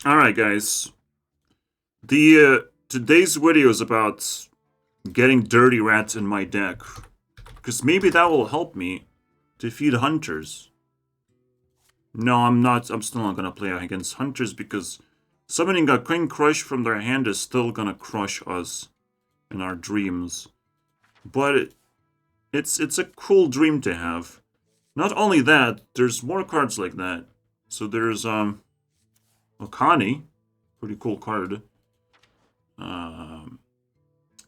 Alright, guys. The today's video is about getting dirty rats in my deck. Because maybe that will help me defeat hunters. No, I'm not. I'm still not gonna play against hunters because summoning a King Crush from their hand is still gonna crush us in our dreams. But it's a cool dream to have. Not only that, there's more cards like that. So there's Akani, pretty cool card. Um,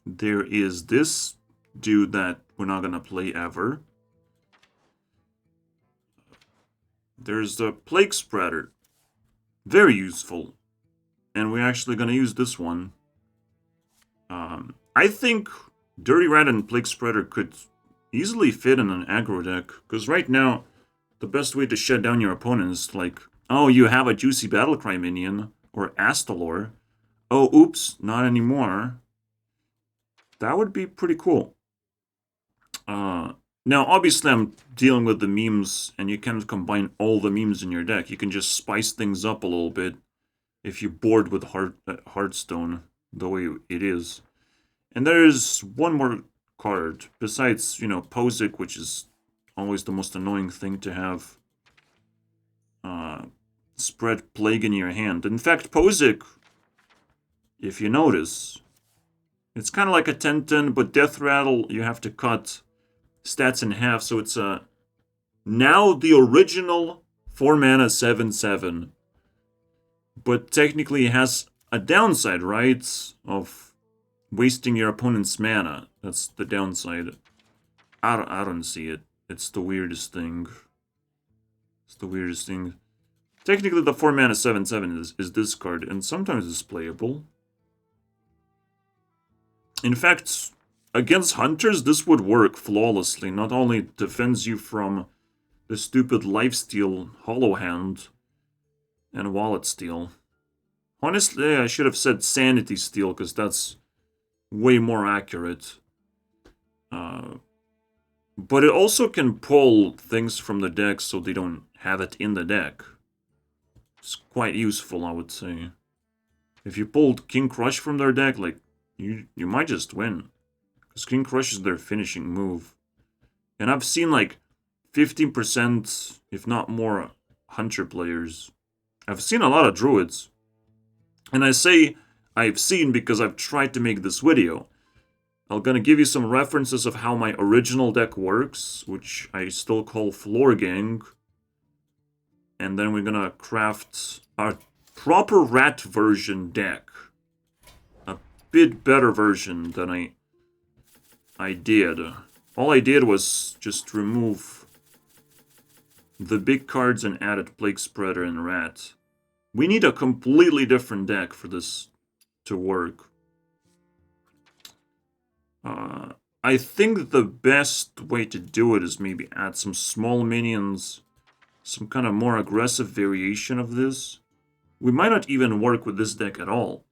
there is this dude that we're not gonna play ever. There's the PlagueSpreader, very useful, and we're actually gonna use this one. I think Dirty Rat and PlagueSpreader could easily fit in an aggro deck, because right now, the best way to shut down your opponent is like, oh, you have a juicy Battlecry minion, or Astalor. Oh, oops, not anymore. That would be pretty cool. Now, obviously, I'm dealing with the memes, and you can't combine all the memes in your deck. You can just spice things up a little bit if you're bored with Hearthstone the way it is. And there's one more card, besides, Posic, which is always the most annoying thing to have. Spread Plague in your hand. In fact, Posic, if you notice, it's kind of like a 10-10, but Death Rattle, you have to cut stats in half, so it's now the original 4 mana 7/7. But technically it has a downside, right? Of wasting your opponent's mana. That's the downside. I don't see it. It's the weirdest thing. It's the weirdest thing. Technically the 4 mana 7/7 is this card, and sometimes it's playable. In fact, against hunters, this would work flawlessly. Not only defends you from the stupid lifesteal, Hollow Hand, and Wallet Steal. Honestly, I should have said Sanity Steal, because that's way more accurate. But it also can pull things from the deck so they don't have it in the deck. It's quite useful, I would say. If you pulled King Crush from their deck, like, you might just win. Because King Crush is their finishing move. And I've seen like 15%, if not more, Hunter players. I've seen a lot of Druids. And I say I've seen because I've tried to make this video. I'm gonna give you some references of how my original deck works, which I still call Floor Gang. And then we're gonna craft a proper rat version deck. A bit better version than I did. All I did was just remove the big cards and added PlagueSpreader and Rat. We need a completely different deck for this to work. I think the best way to do it is maybe add some small minions, some kind of more aggressive variation of this. We might not even work with this deck at all.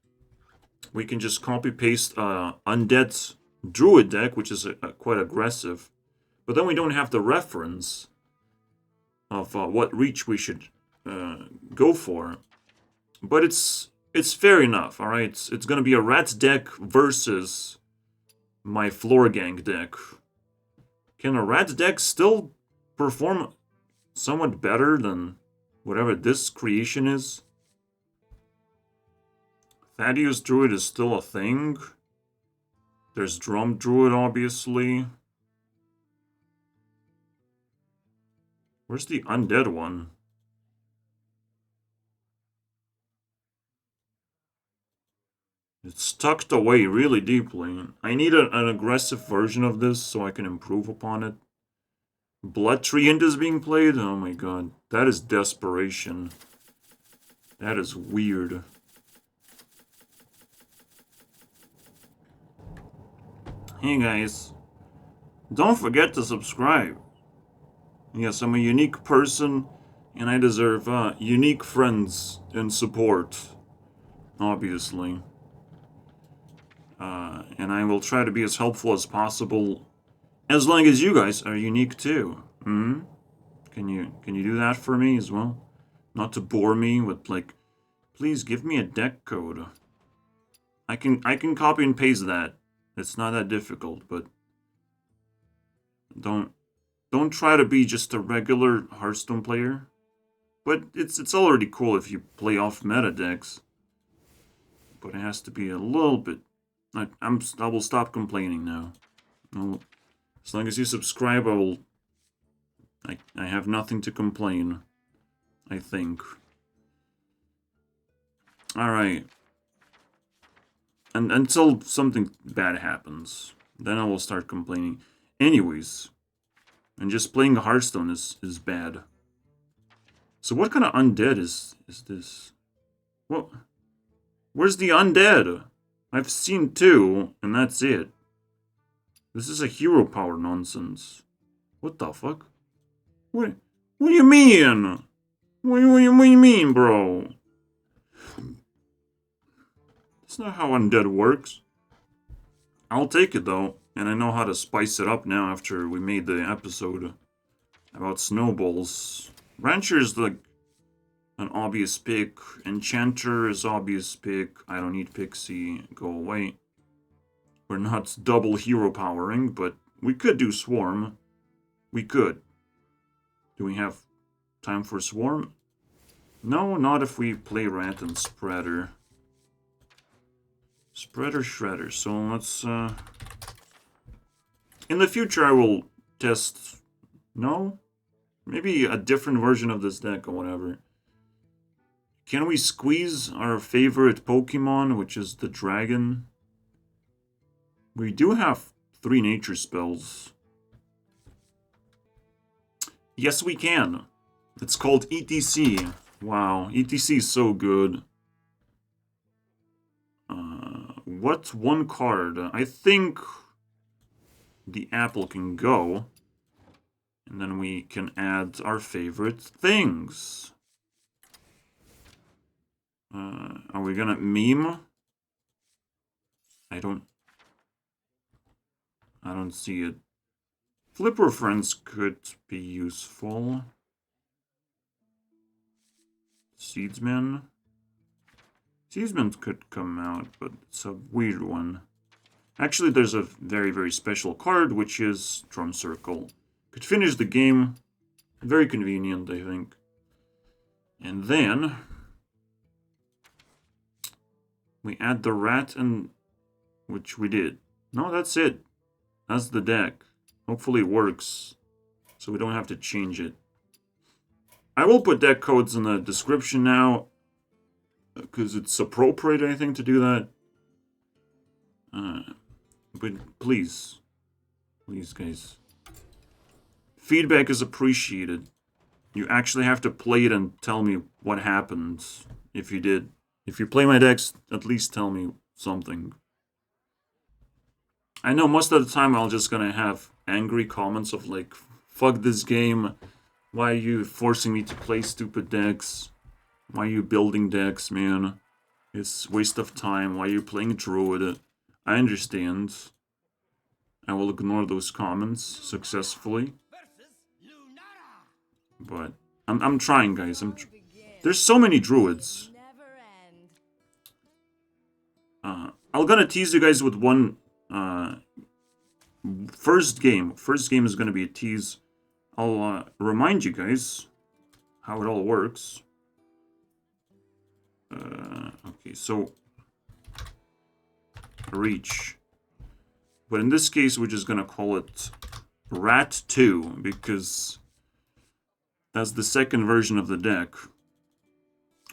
We can just copy-paste Undead Druid deck, which is quite aggressive. But then we don't have the reference of what reach we should go for. But it's fair enough, alright? It's gonna be a Rat deck versus my Floor Gang deck. Can a Rat deck still perform somewhat better than whatever this creation is? Thaddeus Druid is still a thing. There's Drum Druid, obviously. Where's the Undead one? It's tucked away really deeply. I need an aggressive version of this so I can improve upon it. Blood Treant is being played? Oh my god. That is desperation. That is weird. Hey guys. Don't forget to subscribe. Yes, I'm a unique person, and I deserve unique friends and support. Obviously. And I will try to be as helpful as possible, as long as you guys are unique too. Can you do that for me as well? Not to bore me with like Please give me a deck code. I can copy and paste that. It's not that difficult, but don't try to be just a regular Hearthstone player. But it's already cool if you play off meta decks. But it has to be a little bit. I will stop complaining now. As long as you subscribe, I have nothing to complain, I think. Alright. And until something bad happens, then I will start complaining. Anyways. And just playing Hearthstone is bad. So what kind of undead is this? What? Where's the undead? I've seen 2, and that's it. This is a hero power nonsense. What the fuck? What do you mean? What do you mean, bro? That's not how undead works. I'll take it, though. And I know how to spice it up now after we made the episode about snowballs. Rancher is like an obvious pick. Enchanter is obvious pick. I don't need Pixie. Go away. We're not double hero powering, but we could do Swarm. We could. Do we have time for Swarm? No, not if we play Rat and Spreader. Spreader Shredder. So let's... In the future I will test... No? Maybe a different version of this deck or whatever. Can we squeeze our favorite Pokemon, which is the dragon? We do have 3 nature spells. Yes, we can. It's called ETC. Wow, ETC is so good. What one card? I think the apple can go. And then we can add our favorite things. Are we gonna meme? I don't see it. Flipper Friends could be useful. Seedsman. Seedsman could come out, but it's a weird one. Actually, there's a very, very special card, which is Drum Circle. Could finish the game. Very convenient, I think. And then we add the rat, and which we did. No, that's it. That's the deck. Hopefully it works, so we don't have to change it. I will put deck codes in the description now, because it's appropriate, I think, to do that. But please, guys. Feedback is appreciated. You actually have to play it and tell me what happened, if you did. If you play my decks, at least tell me something. I know most of the time I'm just gonna have angry comments of like, fuck this game, why are you forcing me to play stupid decks? Why are you building decks, man? It's a waste of time, why are you playing Druid? I understand. I will ignore those comments successfully. But I'm trying, guys. There's so many Druids. I'm gonna tease you guys with one first game. First game is gonna be a tease. I'll remind you guys how it all works. Okay, so reach. But in this case, we're just gonna call it Rat 2 because that's the second version of the deck.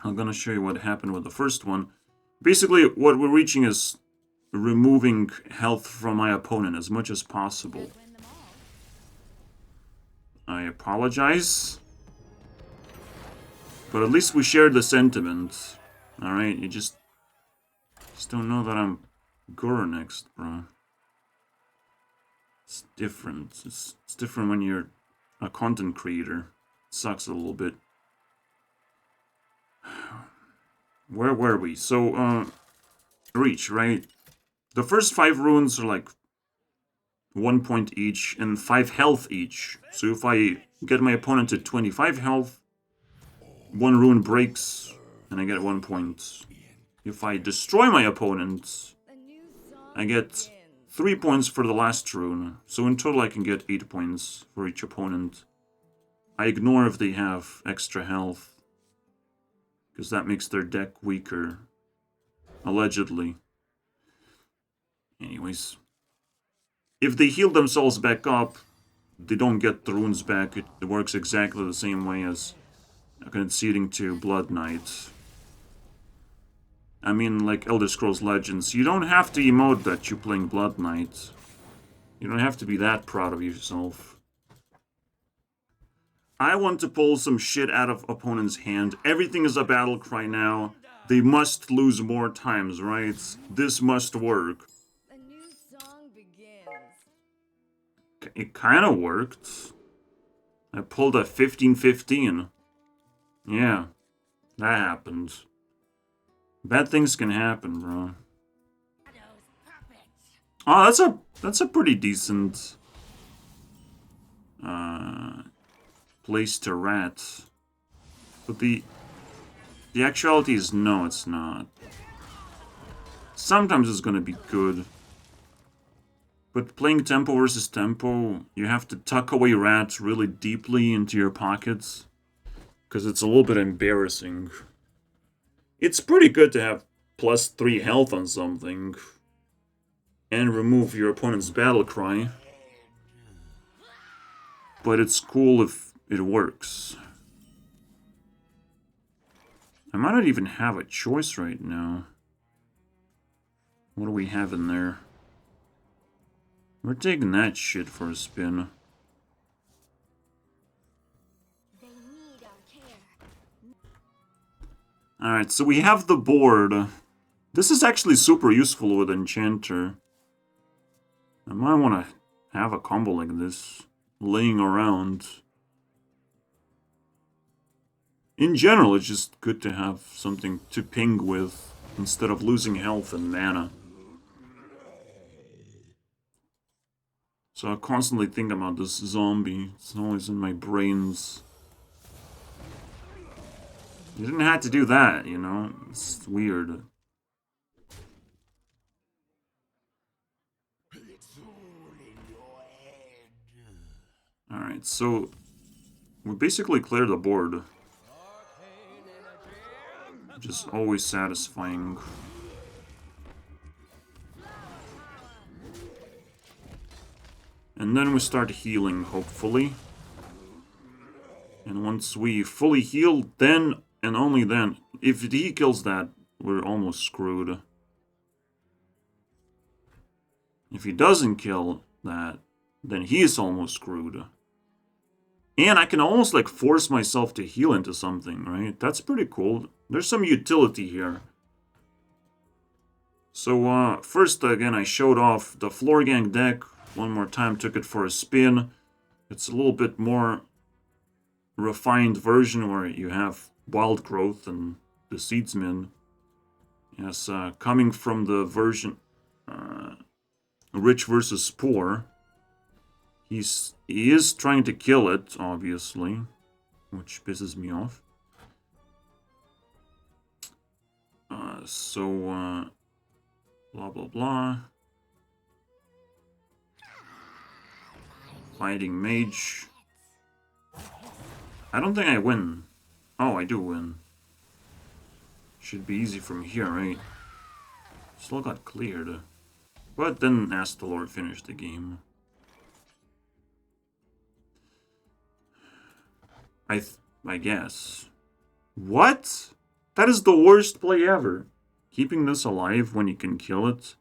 I'm gonna show you what happened with the first one. Basically, what we're reaching is removing health from my opponent as much as possible. I apologize. But at least we shared the sentiment. Alright, you just don't know that I'm Guru next, bro. It's different. It's different when you're a content creator. It sucks a little bit. Where were we? So, reach, right? The first 5 runes are like 1 point each and 5 health each. So if I get my opponent to 25 health, 1 rune breaks and I get 1 point. If I destroy my opponent, I get 3 points for the last rune. So in total I can get 8 points for each opponent. I ignore if they have extra health, because that makes their deck weaker. Allegedly. Anyways. If they heal themselves back up, they don't get the runes back. It works exactly the same way as conceding to Blood Knight. I mean, like Elder Scrolls Legends, you don't have to emote that you're playing Blood Knight. You don't have to be that proud of yourself. I want to pull some shit out of opponent's hand. Everything is a battle cry now. They must lose more times, right? This must work. A new song begins. It kind of worked. I pulled a 15-15. Yeah, that happened. Bad things can happen, bro. Oh, that's a pretty decent place to rat. But the actuality is no, it's not. Sometimes it's gonna be good. But playing tempo versus tempo, you have to tuck away rats really deeply into your pockets. Because it's a little bit embarrassing. It's pretty good to have +3 health on something. And remove your opponent's battle cry. But it's cool if it works. I might not even have a choice right now. What do we have in there? We're taking that shit for a spin. They need our care. Alright, so we have the board. This is actually super useful with Enchanter. I might want to have a combo like this laying around. In general, it's just good to have something to ping with instead of losing health and mana. So I constantly think about this zombie. It's always in my brains. You didn't have to do that, you know? It's weird. Alright, so we basically clear the board. Which is always satisfying. And then we start healing, hopefully. And once we fully heal, then and only then, if he kills that, we're almost screwed. If he doesn't kill that, then he's almost screwed. And I can almost like force myself to heal into something, right? That's pretty cool. There's some utility here. So first again, I showed off the Floor Gang deck one more time, took it for a spin. It's a little bit more refined version where you have Wild Growth and the Seedsman. Yes, coming from the version Rich versus Poor. He is trying to kill it, obviously, which pisses me off. Blah blah blah. Fighting Mage. I don't think I win. Oh, I do win. Should be easy from here, right? Still got cleared. But then Astalor finished the game. I guess. What? That is the worst play ever. Keeping this alive when you can kill it.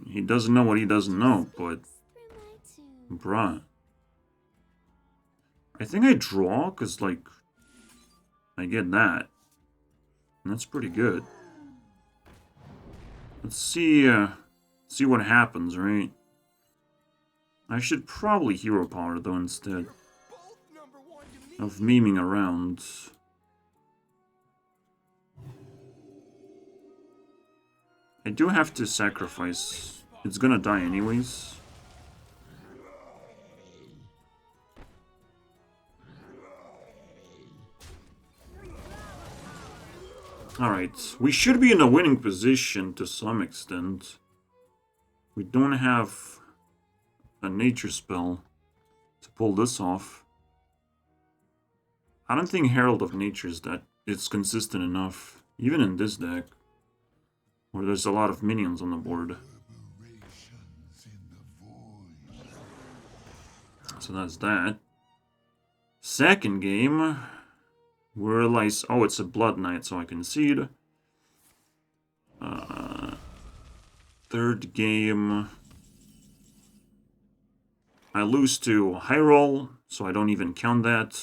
He doesn't know what he doesn't know, but... Bruh. I think I draw, because, like... I get that. And that's pretty good. Let's see what happens, right? I should probably Hero Power, though, instead of memeing around. I do have to sacrifice. It's gonna die anyways. Alright, we should be in a winning position to some extent. We don't have a nature spell to pull this off. I don't think Herald of Nature is that it's consistent enough, even in this deck, where there's a lot of minions on the board. So that's that. Second game, we realize, oh, it's a Blood Knight, so I concede. Third game, I lose to high roll, so I don't even count that.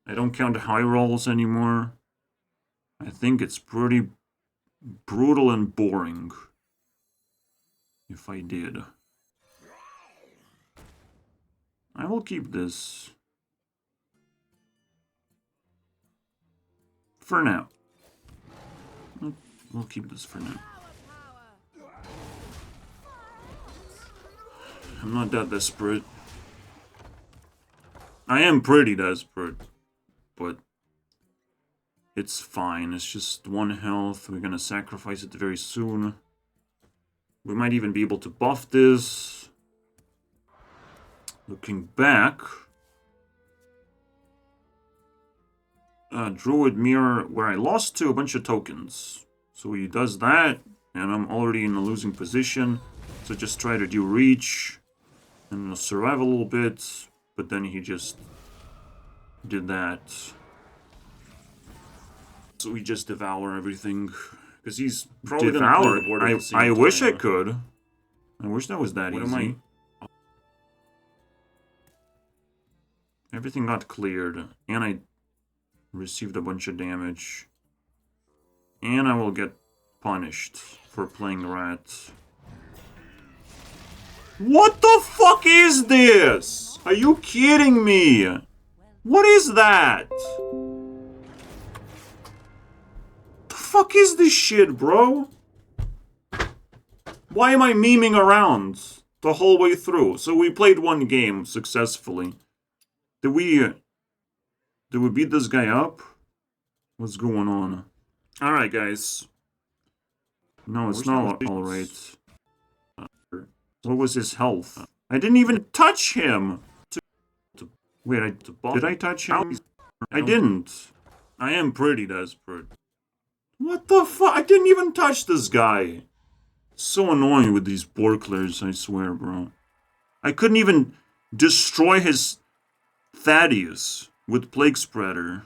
I don't count high rolls anymore. I think it's pretty brutal and boring if I did. I will keep this for now. We'll keep this for now. I'm not that desperate. I am pretty desperate, but it's fine. It's just 1 health. We're gonna sacrifice it very soon. We might even be able to buff this. Looking back, Druid Mirror, where I lost to a bunch of tokens. So he does that, and I'm already in a losing position. So just try to do reach and survive a little bit, but then he just did that. So we just devour everything, because he's probably gonna clear the board at the same time. I wish I could. I wish that was that easy. Everything got cleared, and I received a bunch of damage. And I will get punished for playing rat. What the fuck is this? Are you kidding me? What is that? The fuck is this shit, bro? Why am I memeing around the whole way through? So we played 1 game successfully. Did we beat this guy up? What's going on? Alright, guys. No, it's not alright. What was his health? I didn't even touch him! Wait, did I touch him? I didn't. I am pretty desperate. What the fuck? I didn't even touch this guy. So annoying with these Borklers, I swear, bro. I couldn't even destroy his Thaddeus with PlagueSpreader.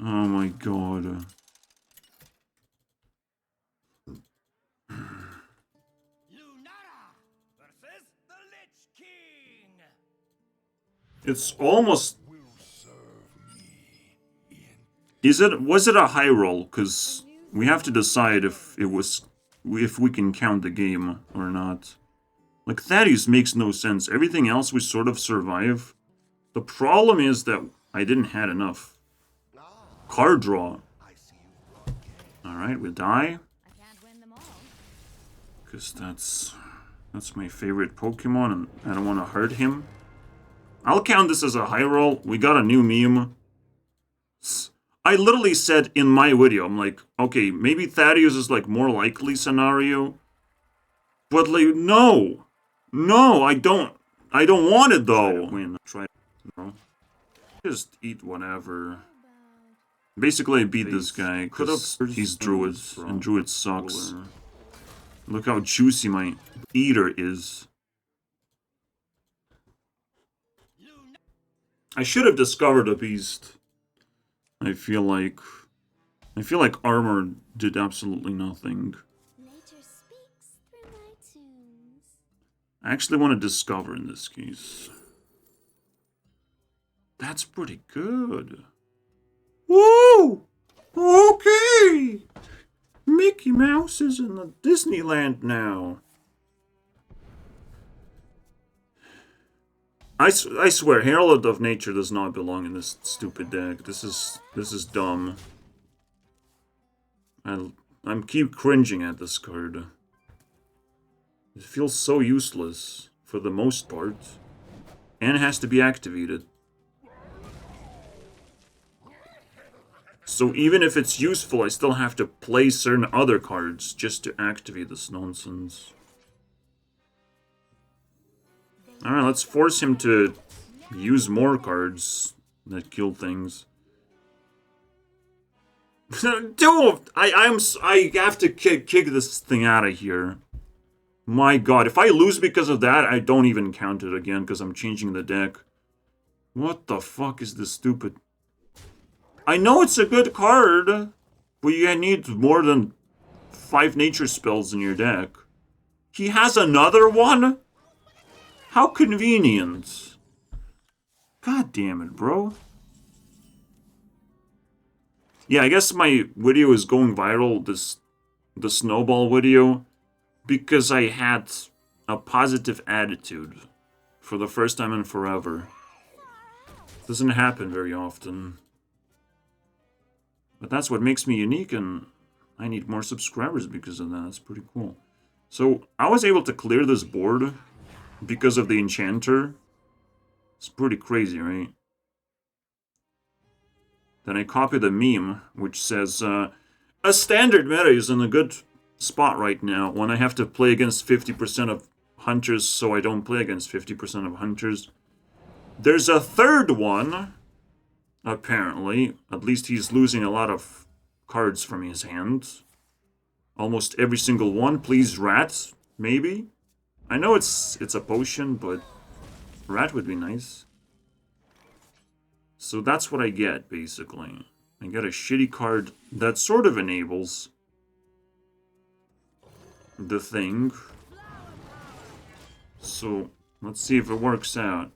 Oh my god. It's almost... Was it a high roll? Because we have to decide if we can count the game or not. Like, Thaddeus makes no sense. Everything else we sort of survive. The problem is that I didn't have enough card draw. Alright, we die. Because that's my favorite Pokemon, and I don't want to hurt him. I'll count this as a high roll. We got a new meme. I literally said in my video, I'm like, okay, maybe Thaddeus is like more likely scenario. But like, no. No, I don't want it though. Try no. Just eat whatever. Basically, I beat this guy because he's Druid, and Druid sucks. Look how juicy my eater is. I should have discovered a beast. I feel like armor did absolutely nothing. Nature speaks through my tunes. I actually want to discover in this case. That's pretty good. Woo! Okay! Mickey Mouse is in the Disneyland now. I swear, Herald of Nature does not belong in this stupid deck. This is dumb. I'm keep cringing at this card. It feels so useless for the most part, and it has to be activated. So even if it's useful, I still have to play certain other cards just to activate this nonsense. Alright, let's force him to use more cards that kill things. Don't! I have to kick this thing out of here. My god, if I lose because of that, I don't even count it again because I'm changing the deck. What the fuck is this stupid... I know it's a good card, but you need more than 5 nature spells in your deck. He has another one? How convenient. God damn it, bro. Yeah, I guess my video is going viral, the snowball video, because I had a positive attitude for the first time in forever. Doesn't happen very often. But that's what makes me unique, and I need more subscribers because of that. That's pretty cool. So, I was able to clear this board because of the enchanter. It's pretty crazy, right? Then I copy the meme, which says, a standard meta is in a good spot right now when I have to play against 50% of hunters, so I don't play against 50% of hunters. There's a third one, apparently. At least he's losing a lot of cards from his hand. Almost every single one. Please, rat, maybe? I know it's a potion, but rat would be nice. So that's what I get, basically. I get a shitty card that sort of enables the thing. So, let's see if it works out.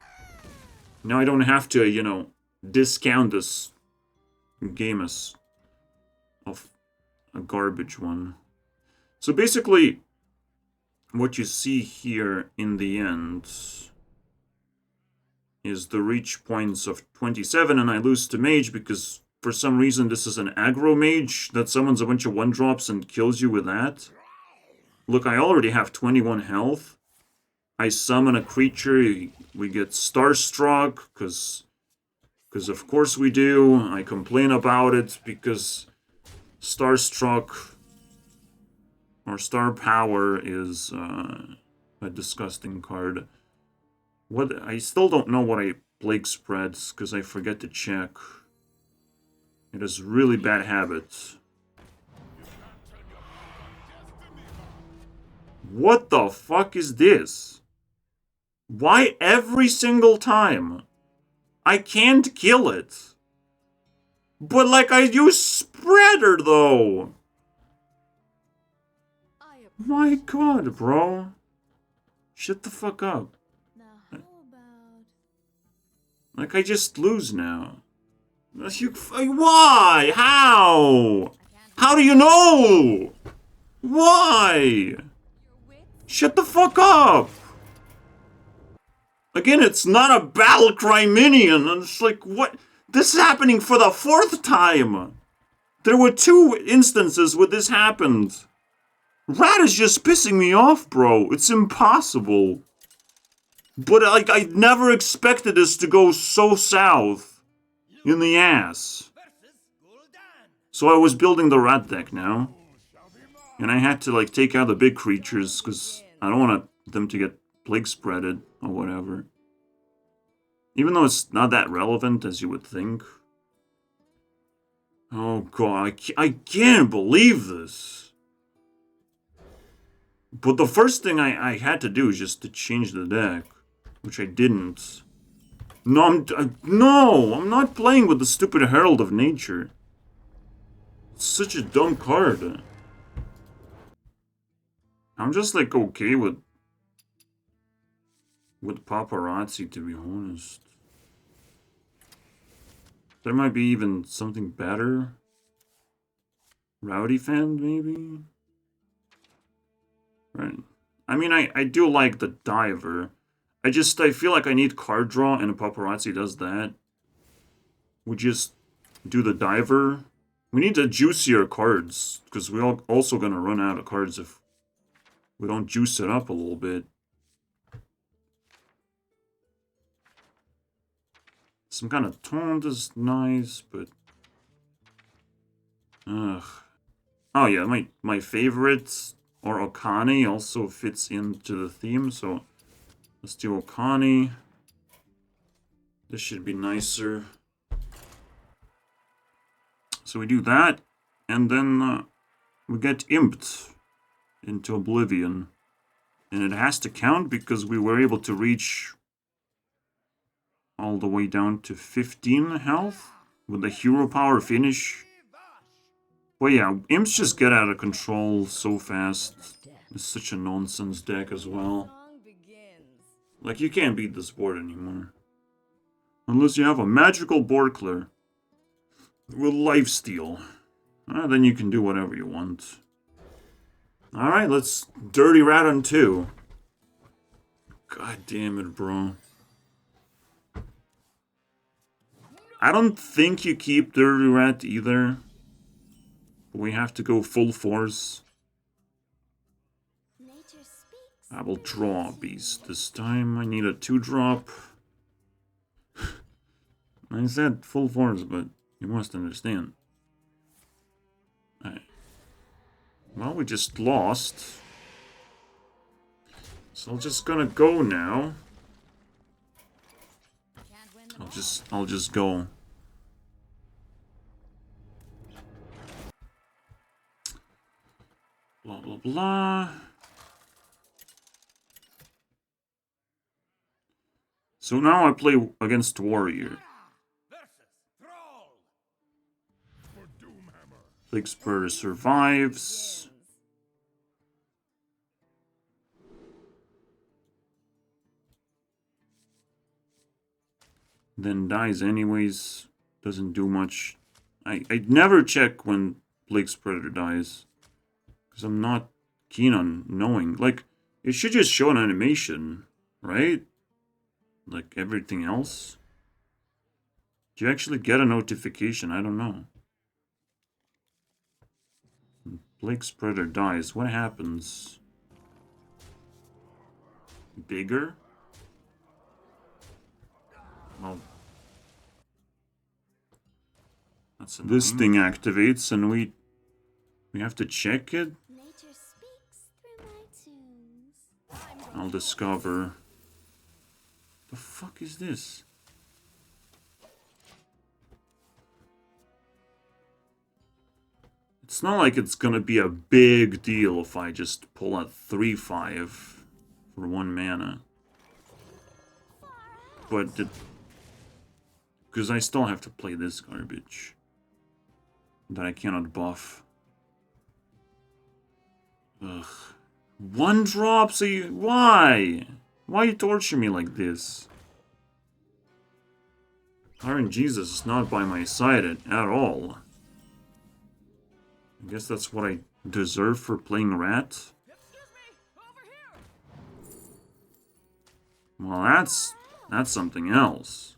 Now I don't have to, you know, discount this game as of a garbage one. So basically, what you see here in the end is the reach points of 27, and I lose to mage because for some reason this is an aggro mage that summons a bunch of 1-drops and kills you with that. Look, I already have 21 health. I summon a creature, we get Starstruck, because of course we do. I complain about it because Starstruck or Star Power is a disgusting card. What I still don't know what I Plague spreads because I forget to check. It has really bad habits. What the fuck is this? Why every single time? I can't kill it. But like I use spreader though. My god, bro. Shut the fuck up. Like, I just lose now. Why? How? How do you know? Why? Shut the fuck up. Again, it's not a battle cry minion. And it's like, what? This is happening for the 4th time. There were 2 instances where this happened. Rat is just pissing me off, bro. It's impossible. But, like, I never expected this to go so south in the ass. So I was building the rat deck now. And I had to, like, take out the big creatures because I don't want them to get plague spreaded or whatever. Even though it's not that relevant as you would think. Oh god, I can't believe this. But the first thing I had to do is just to change the deck. Which I didn't. No, I'm not playing with the stupid Herald of Nature. It's such a dumb card. I'm just like okay with paparazzi, to be honest. There might be even something better. Rowdy fan, maybe? Right. I mean, I do like the diver. I feel like I need card draw, and a paparazzi does that. We just do the diver. We need the juicier cards, because we're also going to run out of cards if we don't juice it up a little bit. Some kind of taunt is nice, but Ugh. Oh yeah, my favorite, or Okani, also fits into the theme, so let's do Okani. This should be nicer. So we do that, and then we get imped into oblivion. And it has to count because we were able to reach all the way down to 15 health with the hero power finish. Well, yeah, imps just get out of control so fast. It's such a nonsense deck as well. Like, you can't beat this board anymore. Unless you have a magical board clear with lifesteal. Then you can do whatever you want. Alright, let's Dirty Rat on 2. God damn it, bro. I don't think you keep Dirty Rat either. But we have to go full force. I will draw a beast this time. I need a 2-drop. I said full force, but you must understand. Well, we just lost. So I'm just gonna go now. I'll just go. Blah blah blah. So now I play against Warrior. PlagueSpreader survives. Then dies anyways. Doesn't do much. I'd never check when PlagueSpreader dies. Because I'm not keen on knowing. Like, it should just show an animation, right? Like everything else. Do you actually get a notification? I don't know. PlagueSpreader dies. What happens? Bigger? Well, that's annoying. This thing activates and we have to check it. Nature speaks through my tunes. I'll discover. The fuck is this? It's not like it's gonna be a big deal if I just pull out 3/5 for 1 mana. But because I still have to play this garbage that I cannot buff. Ugh. 1 drop, so you... Why? Why you torture me like this? RNGesus is not by my side at all. I guess that's what I deserve for playing Rat. Well, that's something else.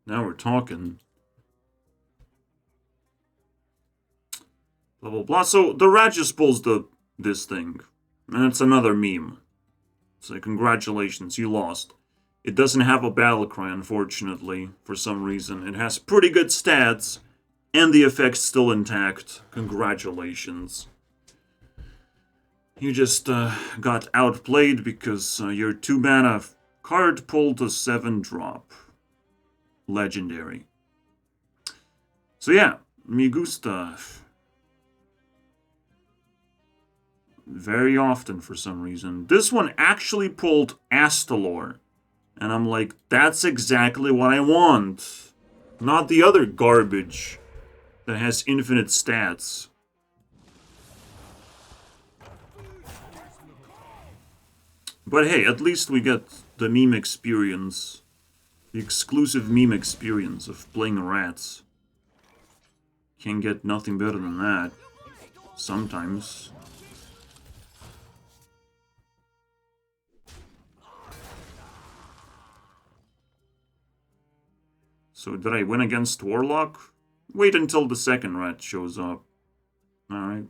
Now we're talking. Blah blah blah. So the Rat just pulls this thing. And it's another meme. So congratulations, you lost. It doesn't have a battle cry, unfortunately, for some reason. It has pretty good stats, and the effect's still intact. Congratulations. You just got outplayed because your 2-mana card pulled a 7-drop. Legendary. So yeah, me gusta. Very often for some reason. This one actually pulled Astalor. And I'm like, that's exactly what I want. Not the other garbage that has infinite stats. But hey, at least we get the meme experience. The exclusive meme experience of playing Rats. Can't get nothing better than that. Sometimes. So did I win against Warlock? Wait until the second Rat shows up. Alright.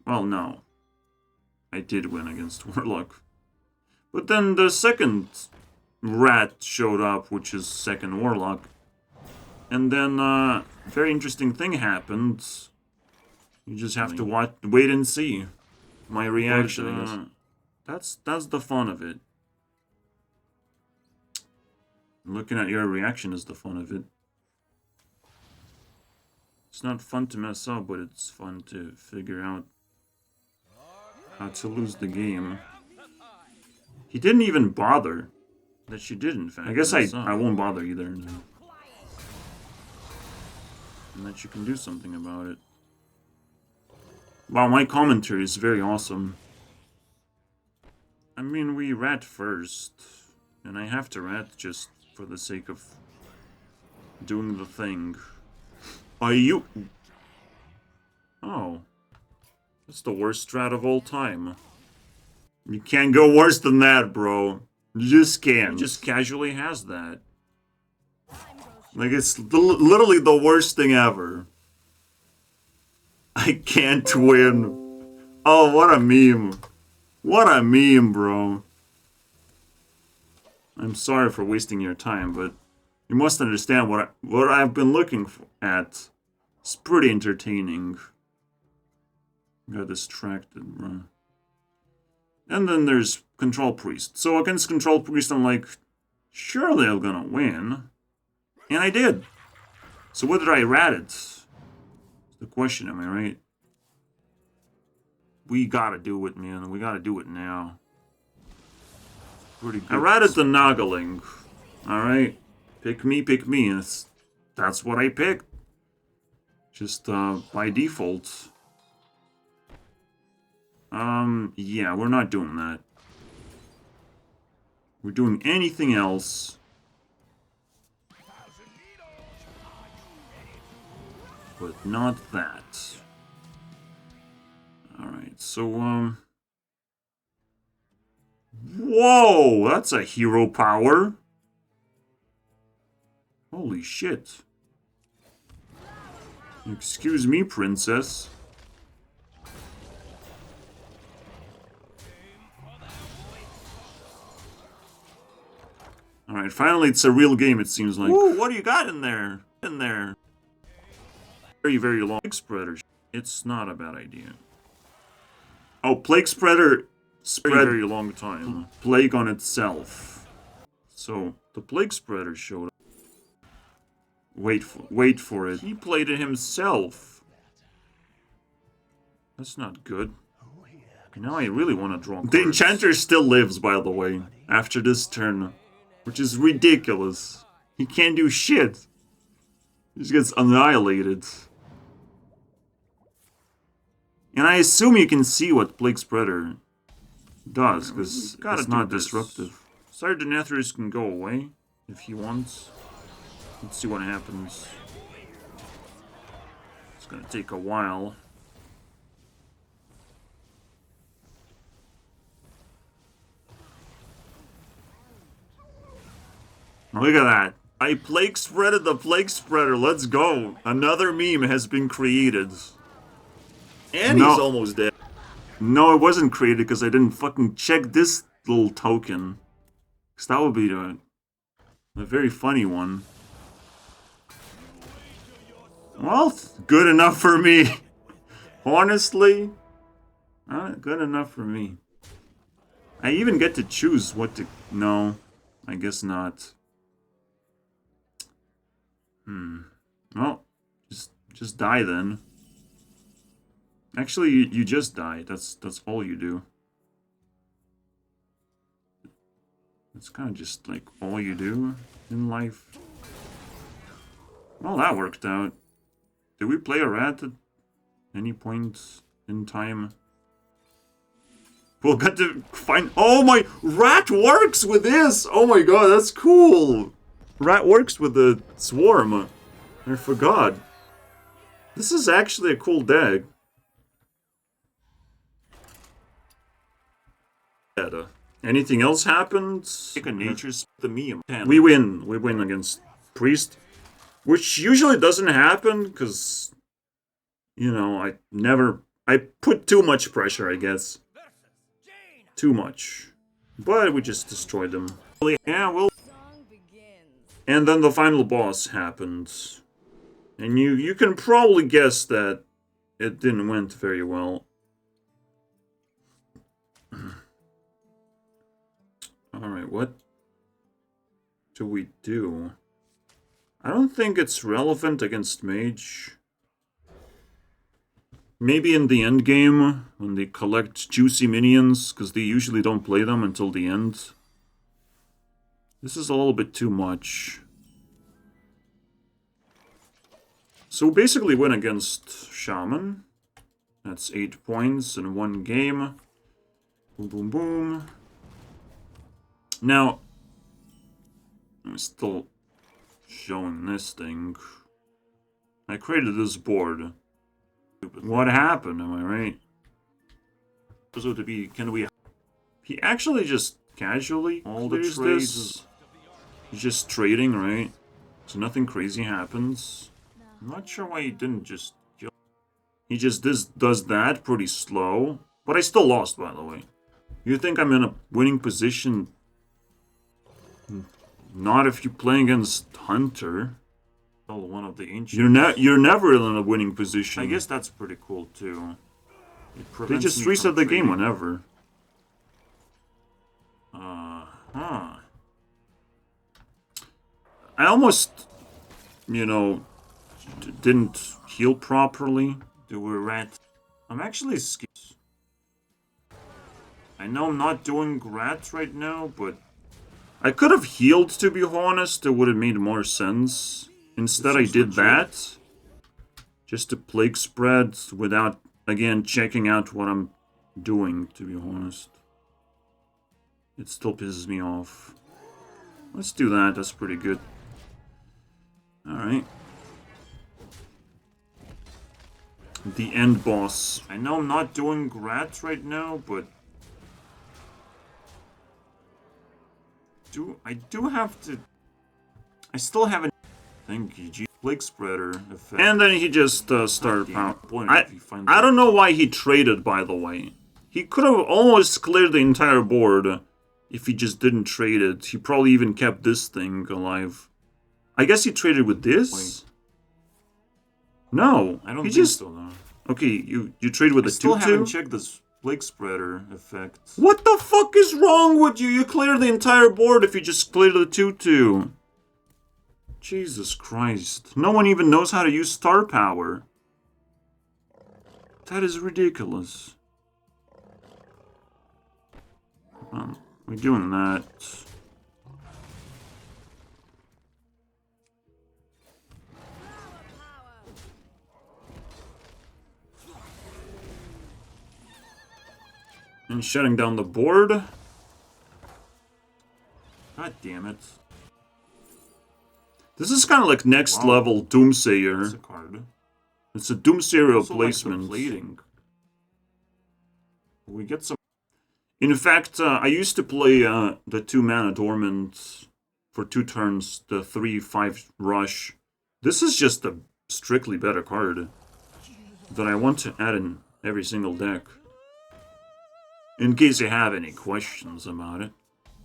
Well, no. I did win against Warlock. But then the second Rat showed up, which is second Warlock. And then, very interesting thing happened. You just have to wait and see my reaction. That's the fun of it. Looking at your reaction is the fun of it. It's not fun to mess up, but it's fun to figure out how to lose the game. He didn't even bother. That she did, in fact. I guess I won't bother either. No. And that you can do something about it. Wow, my commentary is very awesome. I mean, we rat first. And I have to rat just for the sake of doing the thing. Are you... Oh. That's the worst strat of all time. You can't go worse than that, bro. You just can't. He just casually has that. Like, it's literally the worst thing ever. I can't win. Oh, what a meme. What a meme, bro. I'm sorry for wasting your time, but you must understand what I've been looking at. It's pretty entertaining. Got distracted, bro. And then there's Control Priest. So against Control Priest, I'm like, surely I'm gonna win. And I did. So what did I rat it? It's the question, am I right? We gotta do it, man. We gotta do it now. Pretty good. I ratted the Noggling. Alright. Pick me, pick me. That's what I picked. Just by default. Yeah, we're not doing that. We're doing anything else. But not that. Alright, so, whoa! That's a hero power! Holy shit. Excuse me, princess. Alright, finally it's a real game, it seems like. Ooh, what do you got in there? Very, very long PlagueSpreader. It's not a bad idea. Oh, PlagueSpreader spread very long time. Plague on itself. So, the PlagueSpreader showed up. Wait for it. He played it himself. That's not good. Now I really want to draw cards. The Enchanter still lives, by the way, after this turn. Which is ridiculous. He can't do shit. He just gets annihilated. And I assume you can see what PlagueSpreader does, because it's not disruptive. Sardanethers can go away if he wants. Let's see what happens. It's gonna take a while. Look at that. I PlagueSpreaded the PlagueSpreader. Let's go. Another meme has been created. And he's almost dead. No, it wasn't created because I didn't fucking check this little token. Because that would be a very funny one. Well, good enough for me. Honestly, good enough for me. I even get to choose what to... No, I guess not. Well, just die then. Actually, you just die. That's all you do. It's kind of just like all you do in life. Well, that worked out. Did we play a rat at any point in time? We'll get to find... Oh my... Rat works with this! Oh my god, that's cool! Rat works with the swarm. I forgot. This is actually a cool deck. Anything else happens? Nature's the meme. We win. We win against Priest. Which usually doesn't happen, because... You know, I put too much pressure, I guess. Too much. But we just destroyed them. Yeah, well... And then the final boss happened. And you can probably guess that it didn't went very well. Alright, what do we do? I don't think it's relevant against Mage. Maybe in the end game, when they collect juicy minions, because they usually don't play them until the end. This is a little bit too much. So basically win against Shaman. That's 8 points in one game. Boom, boom, boom. Now, I'm still showing this thing. I created this board. What happened, am I right? So to be, can we... He actually just casually all the trades. He's just trading, right? So nothing crazy happens. I'm not sure why he didn't just kill. He just does that pretty slow. But I still lost, by the way. You think I'm in a winning position? Not if you play against Hunter. Oh, one of the ancients. You're never in a winning position. I guess that's pretty cool too. They just reset the game whenever. I almost, you know, didn't heal properly. Do a rat. I'm actually scared. I know I'm not doing rats right now, but I could have healed, to be honest. It would have made more sense. Instead, I did that. Just to plague spread without, again, checking out what I'm doing, to be honest. It still pisses me off. Let's do that. That's pretty good. Alright. The end boss. I know I'm not doing rats right now, but... I do have to... I still haven't... Thank you, G. PlagueSpreader effect. And then he just started power. I don't know why he traded, by the way. He could have almost cleared the entire board if he just didn't trade it. He probably even kept this thing alive. I guess he traded with this? Wait. No. I don't think so, though. Okay, you trade with a 2-2? I still haven't checked this PlagueSpreader effect. What the fuck is wrong with you? You clear the entire board if you just clear the 2-2. Jesus Christ. No one even knows how to use star power. That is ridiculous. We're doing that. And shutting down the board. God damn it. This is kind of like next level Doomsayer. That's a card. It's a Doomsayer replacement. We get some... In fact, I used to play the 2-mana Dormant for 2 turns, the 3-5 rush. This is just a strictly better card that I want to add in every single deck. In case you have any questions about it.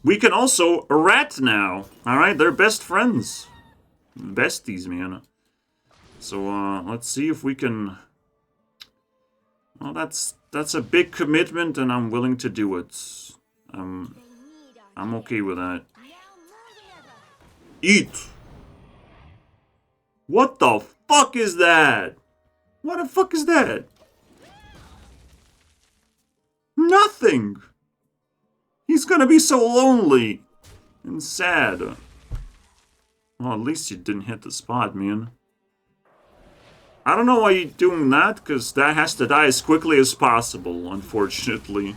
We can also rat now. Alright, they're best friends. Besties, man. So, let's see if we can... Well, that's a big commitment, and I'm willing to do it. I'm okay with that. Eat! What the fuck is that? What the fuck is that? Nothing! He's gonna be so lonely and sad. Well, at least you didn't hit the spot, man. I don't know why you're doing that, because that has to die as quickly as possible, unfortunately.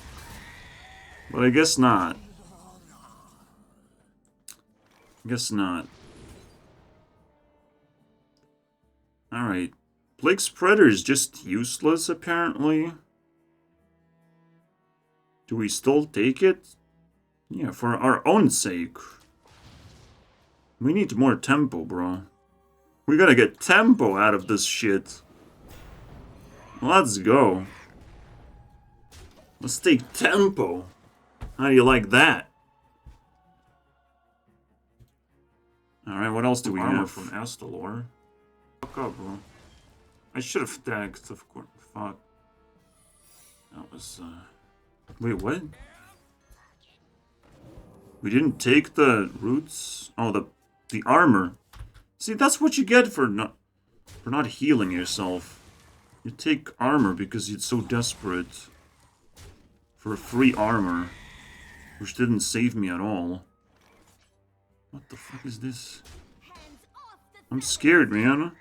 But I guess not. Guess not. Alright. PlagueSpreader is just useless, apparently. Do we still take it? Yeah, for our own sake. We need more tempo, bro. We gotta get tempo out of this shit. Let's go. Let's take tempo. How do you like that? Alright, what else do we have? From Astalor. fuck up, bro. I should have stacked, of course. Fuck. That was, Wait, what? We didn't take the roots? Oh, the armor. See, that's what you get for not healing yourself. You take armor because you're so desperate for free armor, which didn't save me at all. What the fuck is this? I'm scared, man.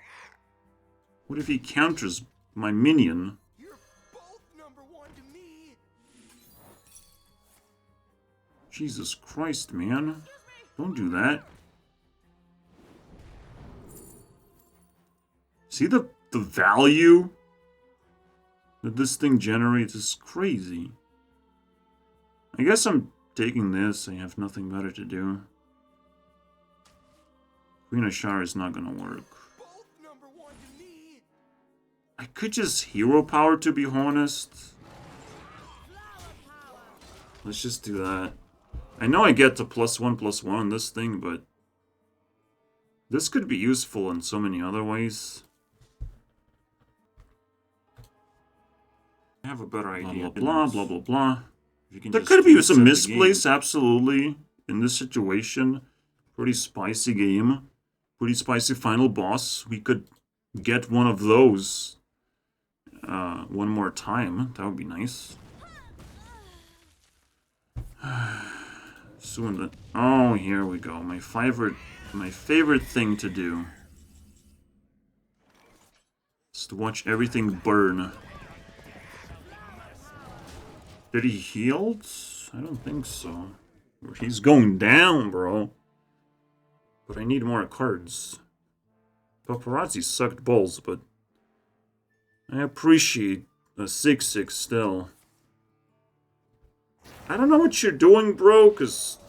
What if he counters my minion? You're both number one to me. Jesus Christ, man. Don't do that. See the value that this thing generates is crazy. I guess I'm taking this. I have nothing better to do. Queen of Shar is not gonna work. Both number one to me. I could just hero power, to be honest. Let's just do that. I know I get to +1/+1 on this thing, but this could be useful in so many other ways. I have a better idea. Blah, blah, blah, blah. There could be some misplace, absolutely, in this situation. Pretty spicy game. Pretty spicy final boss. We could get one of those one more time. That would be nice. Soon the... Oh, here we go. My favorite thing to do is to watch everything burn. Did he healed? I don't think so. He's going down, bro. But I need more cards. Paparazzi sucked balls, but I appreciate a 6/6 still. I don't know what you're doing, bro, because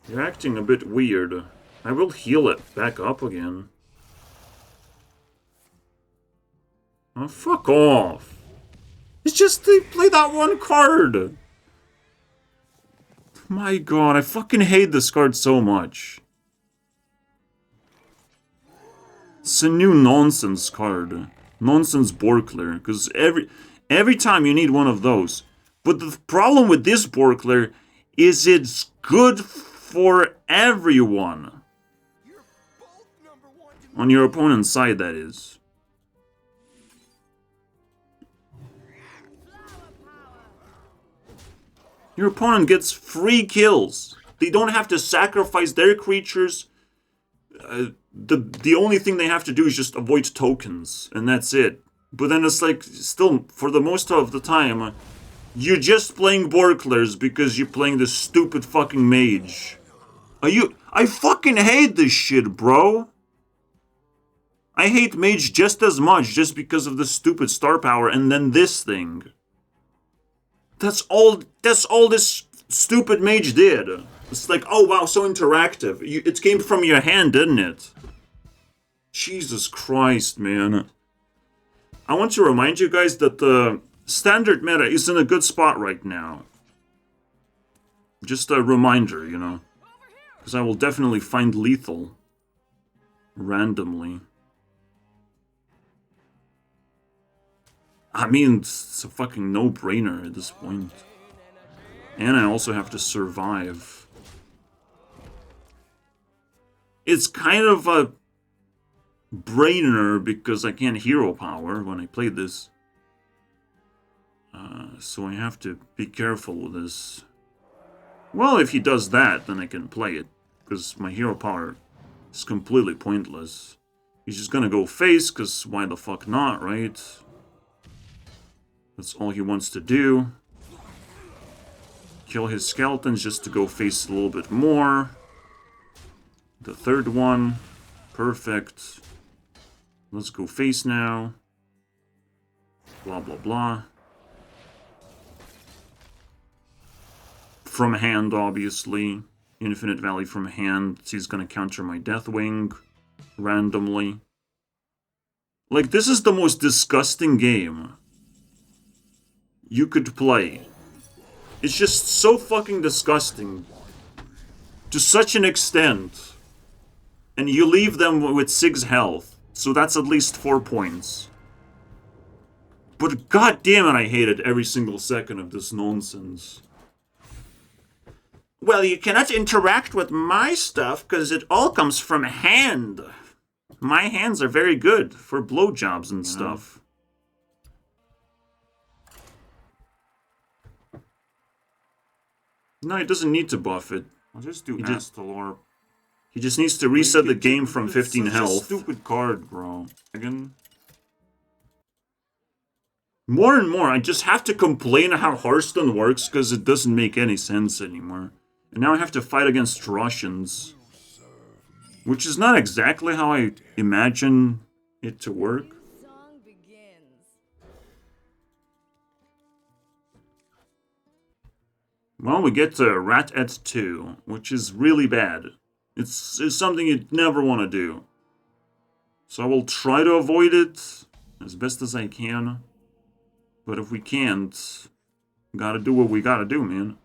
you're acting a bit weird. I will heal it back up again. Oh, fuck off. It's just they play that one card. My god, I fucking hate this card so much. It's a new nonsense card. Nonsense Borkler. Because every time you need one of those. But the problem with this Borkler is it's good for everyone. You're both number one to me. On your opponent's side, that is. Your opponent gets free kills. They don't have to sacrifice their creatures. The only thing they have to do is just avoid tokens, and that's it. But then it's like, still, for the most of the time, you're just playing Borklers because you're playing this stupid fucking mage. I fucking hate this shit, bro. I hate mage just as much just because of the stupid star power and then this thing. That's all this stupid mage did. It's like, oh wow, so interactive. It came from your hand, didn't it? Jesus Christ, man. I want to remind you guys that the standard meta is in a good spot right now. Just a reminder, you know. Because I will definitely find lethal. Randomly. I mean, it's a fucking no-brainer at this point. And I also have to survive. It's kind of a brainer because I can't hero power when I play this. So I have to be careful with this. Well, if he does that, then I can play it. Because my hero power is completely pointless. He's just gonna go face, because why the fuck not, right? That's all he wants to do. Kill his skeletons just to go face a little bit more. The third one. Perfect. Let's go face now. Blah, blah, blah. From hand, obviously. Infinite Valley from hand. He's gonna counter my Deathwing. Randomly. Like, this is the most disgusting game you could play. It's just so fucking disgusting. To such an extent. and you leave them with 6 health. So that's at least 4 points. But god damn it, I hated every single second of this nonsense. Well, you cannot interact with my stuff because it all comes from hand. My hands are very good for blowjobs and stuff. No, he doesn't need to buff it. I'll just do He Astalor. He just needs to reset the game from 15 health. Stupid card, bro. Again. More and more, I just have to complain how Hearthstone works because it doesn't make any sense anymore. And now I have to fight against Russians. Which is not exactly how I imagine it to work. Song begins. Well, we get to Rat at 2, which is really bad. It's something you'd never want to do. So I will try to avoid it as best as I can. But if we can't, gotta do what we gotta do, man.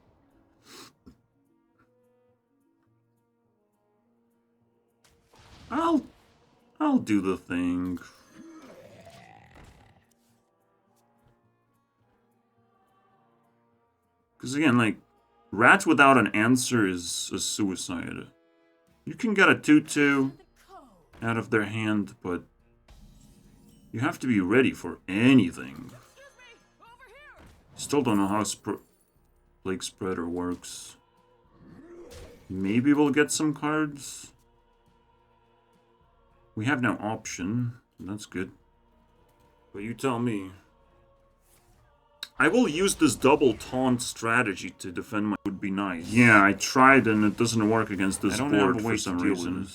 I'll do the thing. Because again, like, Rat without an answer is a suicide. You can get a 2-2 out of their hand, but you have to be ready for anything. Still don't know how PlagueSpreader works. Maybe we'll get some cards. We have no option. That's good. But you tell me. I will use this double taunt strategy to defend my... Would be nice. Yeah, I tried and it doesn't work against this board for some reason.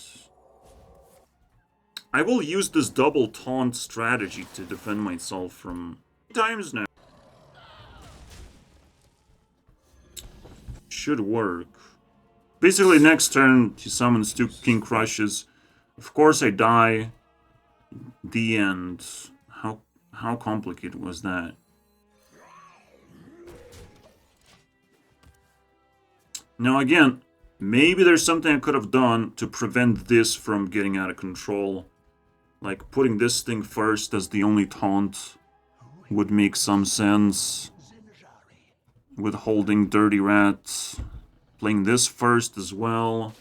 I will use this double taunt strategy to defend myself from... times now. Should work. Basically, next turn, he summons 2 King Crushes. Of course, I die. The end. How complicated was that? Now again, maybe there's something I could have done to prevent this from getting out of control. Like putting this thing first as the only taunt would make some sense. Withholding Dirty Rat. Playing this first as well.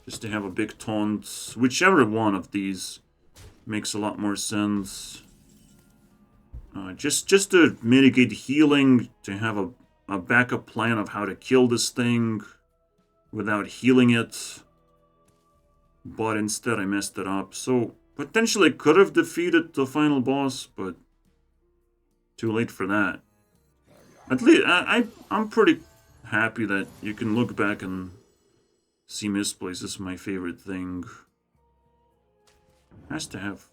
Just to have a big taunt. Whichever one of these makes a lot more sense. Just to mitigate healing. To have a backup plan of how to kill this thing without healing it. But instead I messed it up. So potentially could have defeated the final boss, but too late for that. At least I'm pretty happy that you can look back and see Misplace is my favorite thing. Has to have...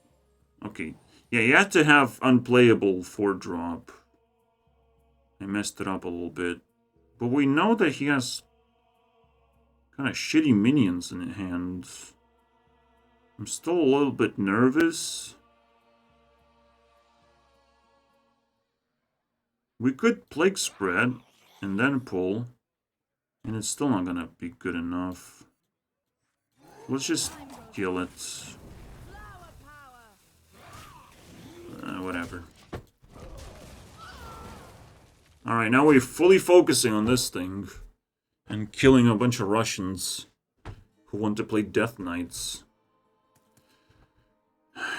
Okay. Yeah, you have to have unplayable 4-drop. I messed it up a little bit. But we know that he has kind of shitty minions in hand. I'm still a little bit nervous. We could PlagueSpread and then pull. And it's still not gonna be good enough. Let's just kill it. Whatever. Alright, now we're fully focusing on this thing. And killing a bunch of Russians who want to play Death Knights.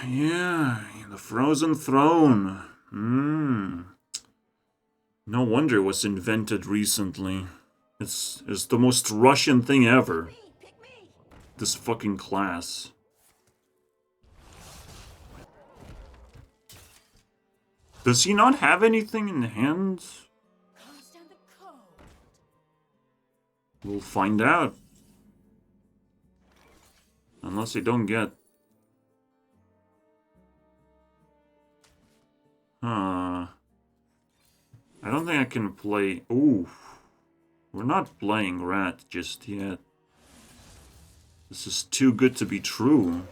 Yeah, the Frozen Throne. No wonder it was invented recently. It's the most Russian thing ever. This fucking class. Does he not have anything in hand? We'll find out. Unless I don't get... I don't think I can play... Ooh. We're not playing Rat just yet. This is too good to be true.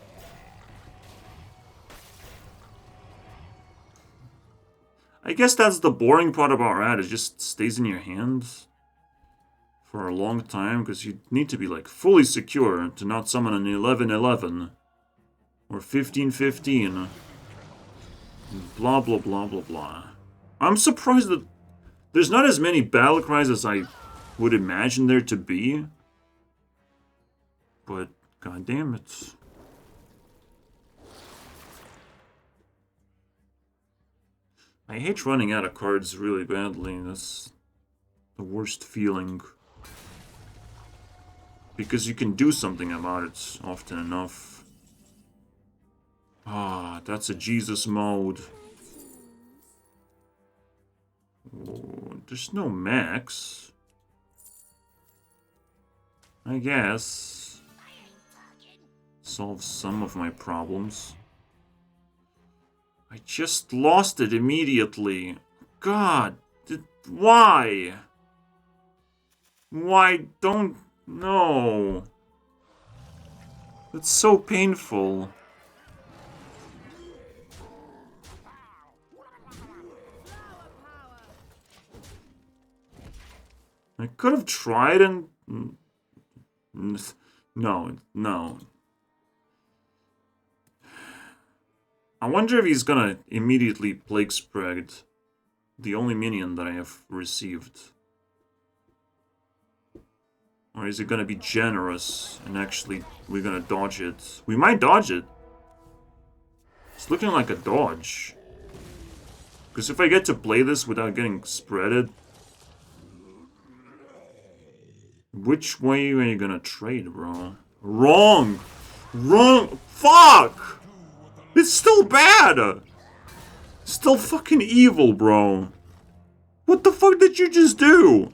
I guess that's the boring part about Rat. It just stays in your hands for a long time, because you need to be like fully secure to not summon an 11-11 or 15-15. Blah blah blah blah blah. I'm surprised that there's not as many battle cries as I would imagine there to be. But god damn it. I hate running out of cards really badly. That's the worst feeling. Because you can do something about it often enough. Ah, that's a Jesus mode. Oh, there's no max. I guess. Solves some of my problems. I just lost it immediately. God, why? Why don't... No. It's so painful. I could have tried and... No, no. I wonder if he's gonna immediately PlagueSpreader the only minion that I have received. Or is it gonna be generous and actually we're gonna dodge it? We might dodge it. It's looking like a dodge. Because if I get to play this without getting spreaded... Which way are you gonna trade, bro? Wrong! Wrong! Fuck! It's still bad! Still fucking evil, bro. What the fuck did you just do?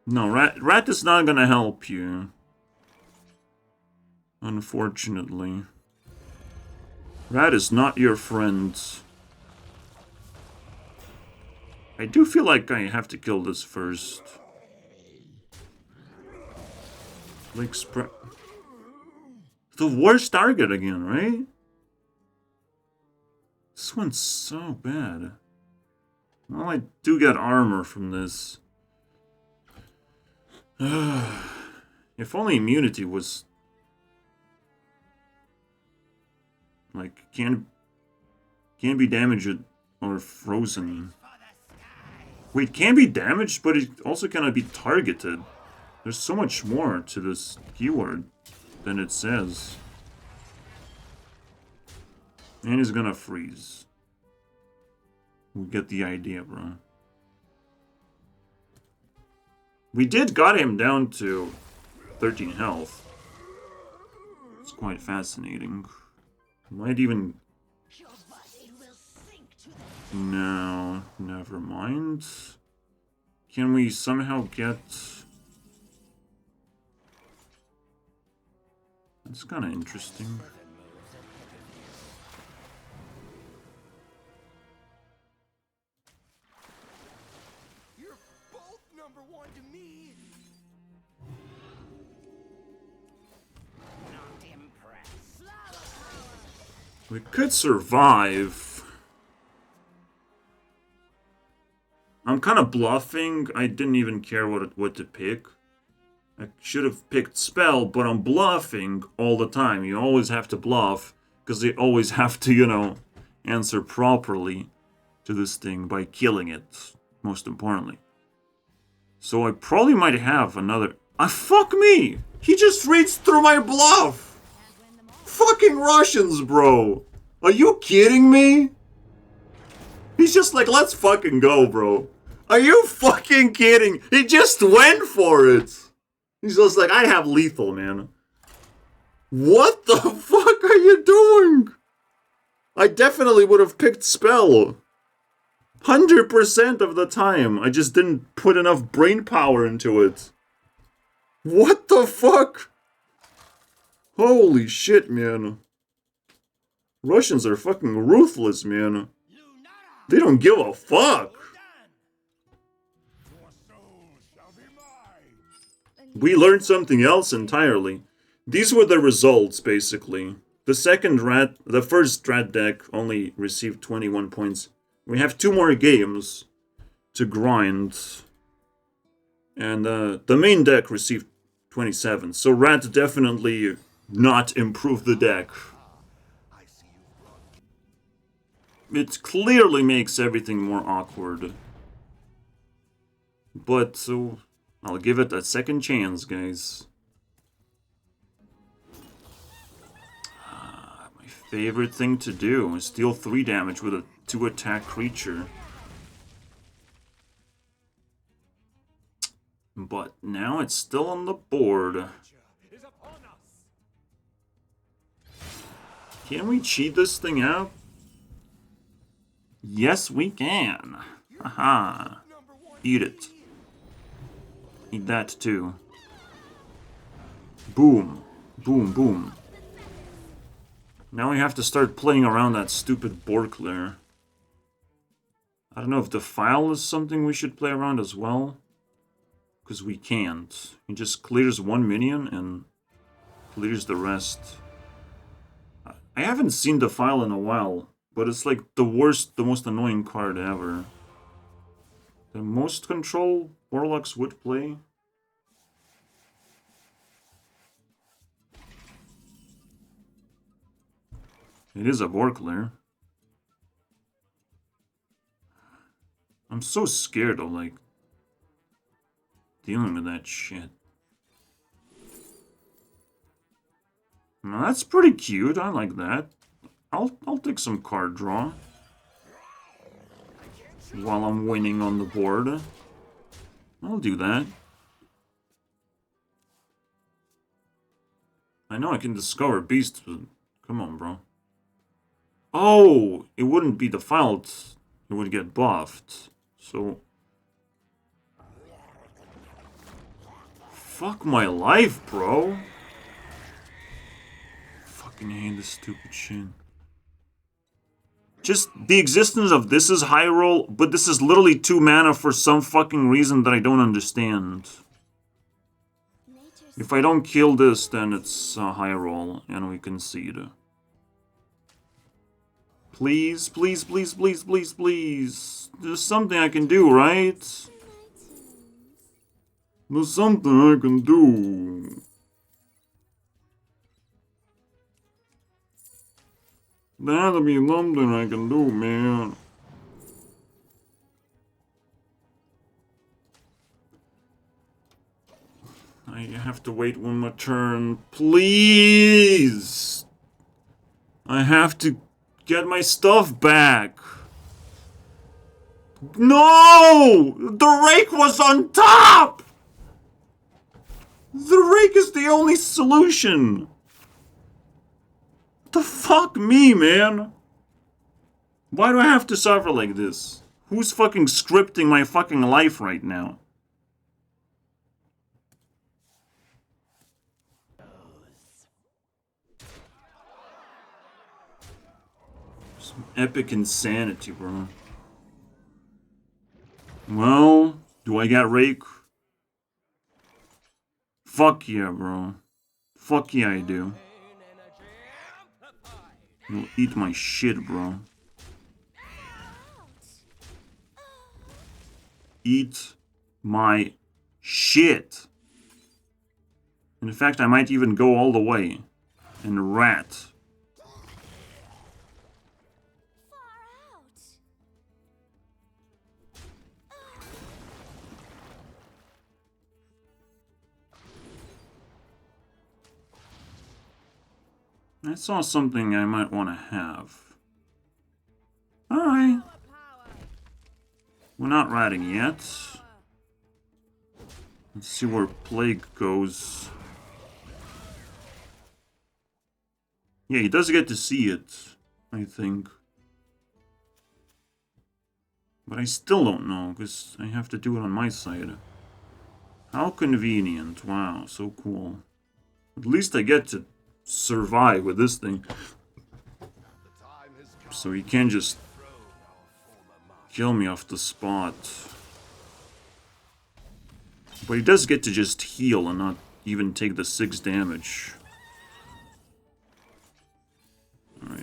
No, Rat is not gonna help you. Unfortunately. Rat is not your friend. I do feel like I have to kill this first. Like, the worst target again, right? This one's so bad. Well, I do get armor from this. If only immunity was... like, can't be damaged or frozen. Wait, can be damaged, but it also cannot be targeted. There's so much more to this keyword than it says. And he's gonna freeze. We get the idea, bro. We did got him down to 13 health. It's quite fascinating. Might even... No, never mind. Can we somehow get... That's kind of interesting. You're both number one to me. Not impressed. We could survive. I'm kind of bluffing. I didn't even care what to pick. I should have picked spell, but I'm bluffing all the time. You always have to bluff, because they always have to, you know, answer properly to this thing by killing it, most importantly. So I probably might have another... fuck me! He just reads through my bluff! Fucking Russians, bro! Are you kidding me? He's just like, let's fucking go, bro. Are you fucking kidding? He just went for it! He's just like, I have lethal, man. What the fuck are you doing? I definitely would have picked spell. 100% of the time. I just didn't put enough brain power into it. What the fuck? Holy shit, man. Russians are fucking ruthless, man. They don't give a fuck. We learned something else entirely. These were the results, basically. the first rat deck only received 21 points. We have 2 more games to grind. And the main deck received 27. So rat definitely not improved the deck. It clearly makes everything more awkward. But so I'll give it a second chance, guys. My favorite thing to do is deal 3 damage with a 2-attack creature. But now it's still on the board. Can we cheat this thing out? Yes, we can. Haha. Eat it. Eat that too. Boom. Boom, boom. Now we have to start playing around that stupid Borkler. I don't know if the file is something we should play around as well. Because we can't. He just clears 1 minion and clears the rest. I haven't seen the file in a while, but it's like the most annoying card ever. The most control Warlocks would play. It is a Borkler. I'm so scared of, like, dealing with that shit. Now, that's pretty cute. I like that. I'll take some card draw while I'm winning on the board. I'll do that. I know I can discover beasts, but come on, bro. Oh, it wouldn't be defiled. It would get buffed. So fuck my life, bro. Fucking hate this stupid shit. Just the existence of this is high roll, but this is literally 2 mana for some fucking reason that I don't understand. If I don't kill this, then it's a high roll, and we concede. Please, please, please, please, please, please. There's something I can do, right? There's something I can do. That'll be something I can do, man. I have to wait 1 more turn. Please! I have to get my stuff back. No! The rake was on top! The rake is the only solution. The fuck me, man? Why do I have to suffer like this? Who's fucking scripting my fucking life right now? Some epic insanity, bro. Well, do I get rake? Fuck yeah, bro. Fuck yeah, I do. You'll eat my shit, bro. Eat my shit. In fact, I might even go all the way and rat. I saw something I might want to have. Alright. We're not ratting yet. Let's see where Plague goes. Yeah, he does get to see it, I think. But I still don't know, because I have to do it on my side. How convenient. Wow, so cool. At least I get to survive with this thing. So he can't just kill me off the spot. But he does get to just heal and not even take the 6 damage.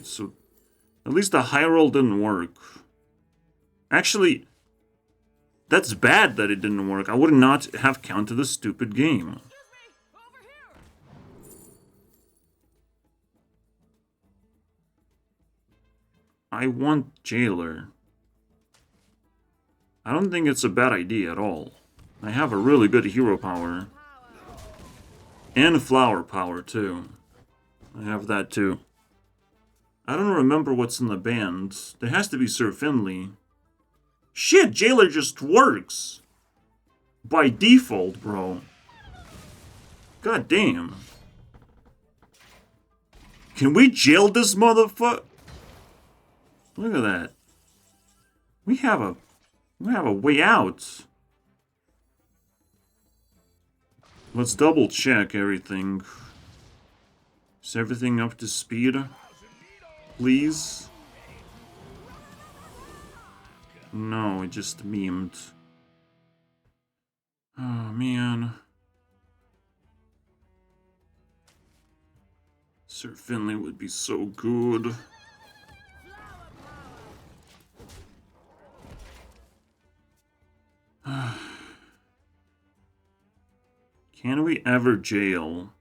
so at least the high roll didn't work. Actually, that's bad that it didn't work. I would not have counted the stupid game. I want Jailer. I don't think it's a bad idea at all. I have a really good hero power. And flower power, too. I have that, too. I don't remember what's in the band. There has to be Sir Finley. Shit, Jailer just works! By default, bro. God damn. Can we jail this motherfucker? Look at that. We have a way out. Let's double check everything. Is everything up to speed? Please? No, it just memed. Oh, man. Sir Finley would be so good. Can we ever jail?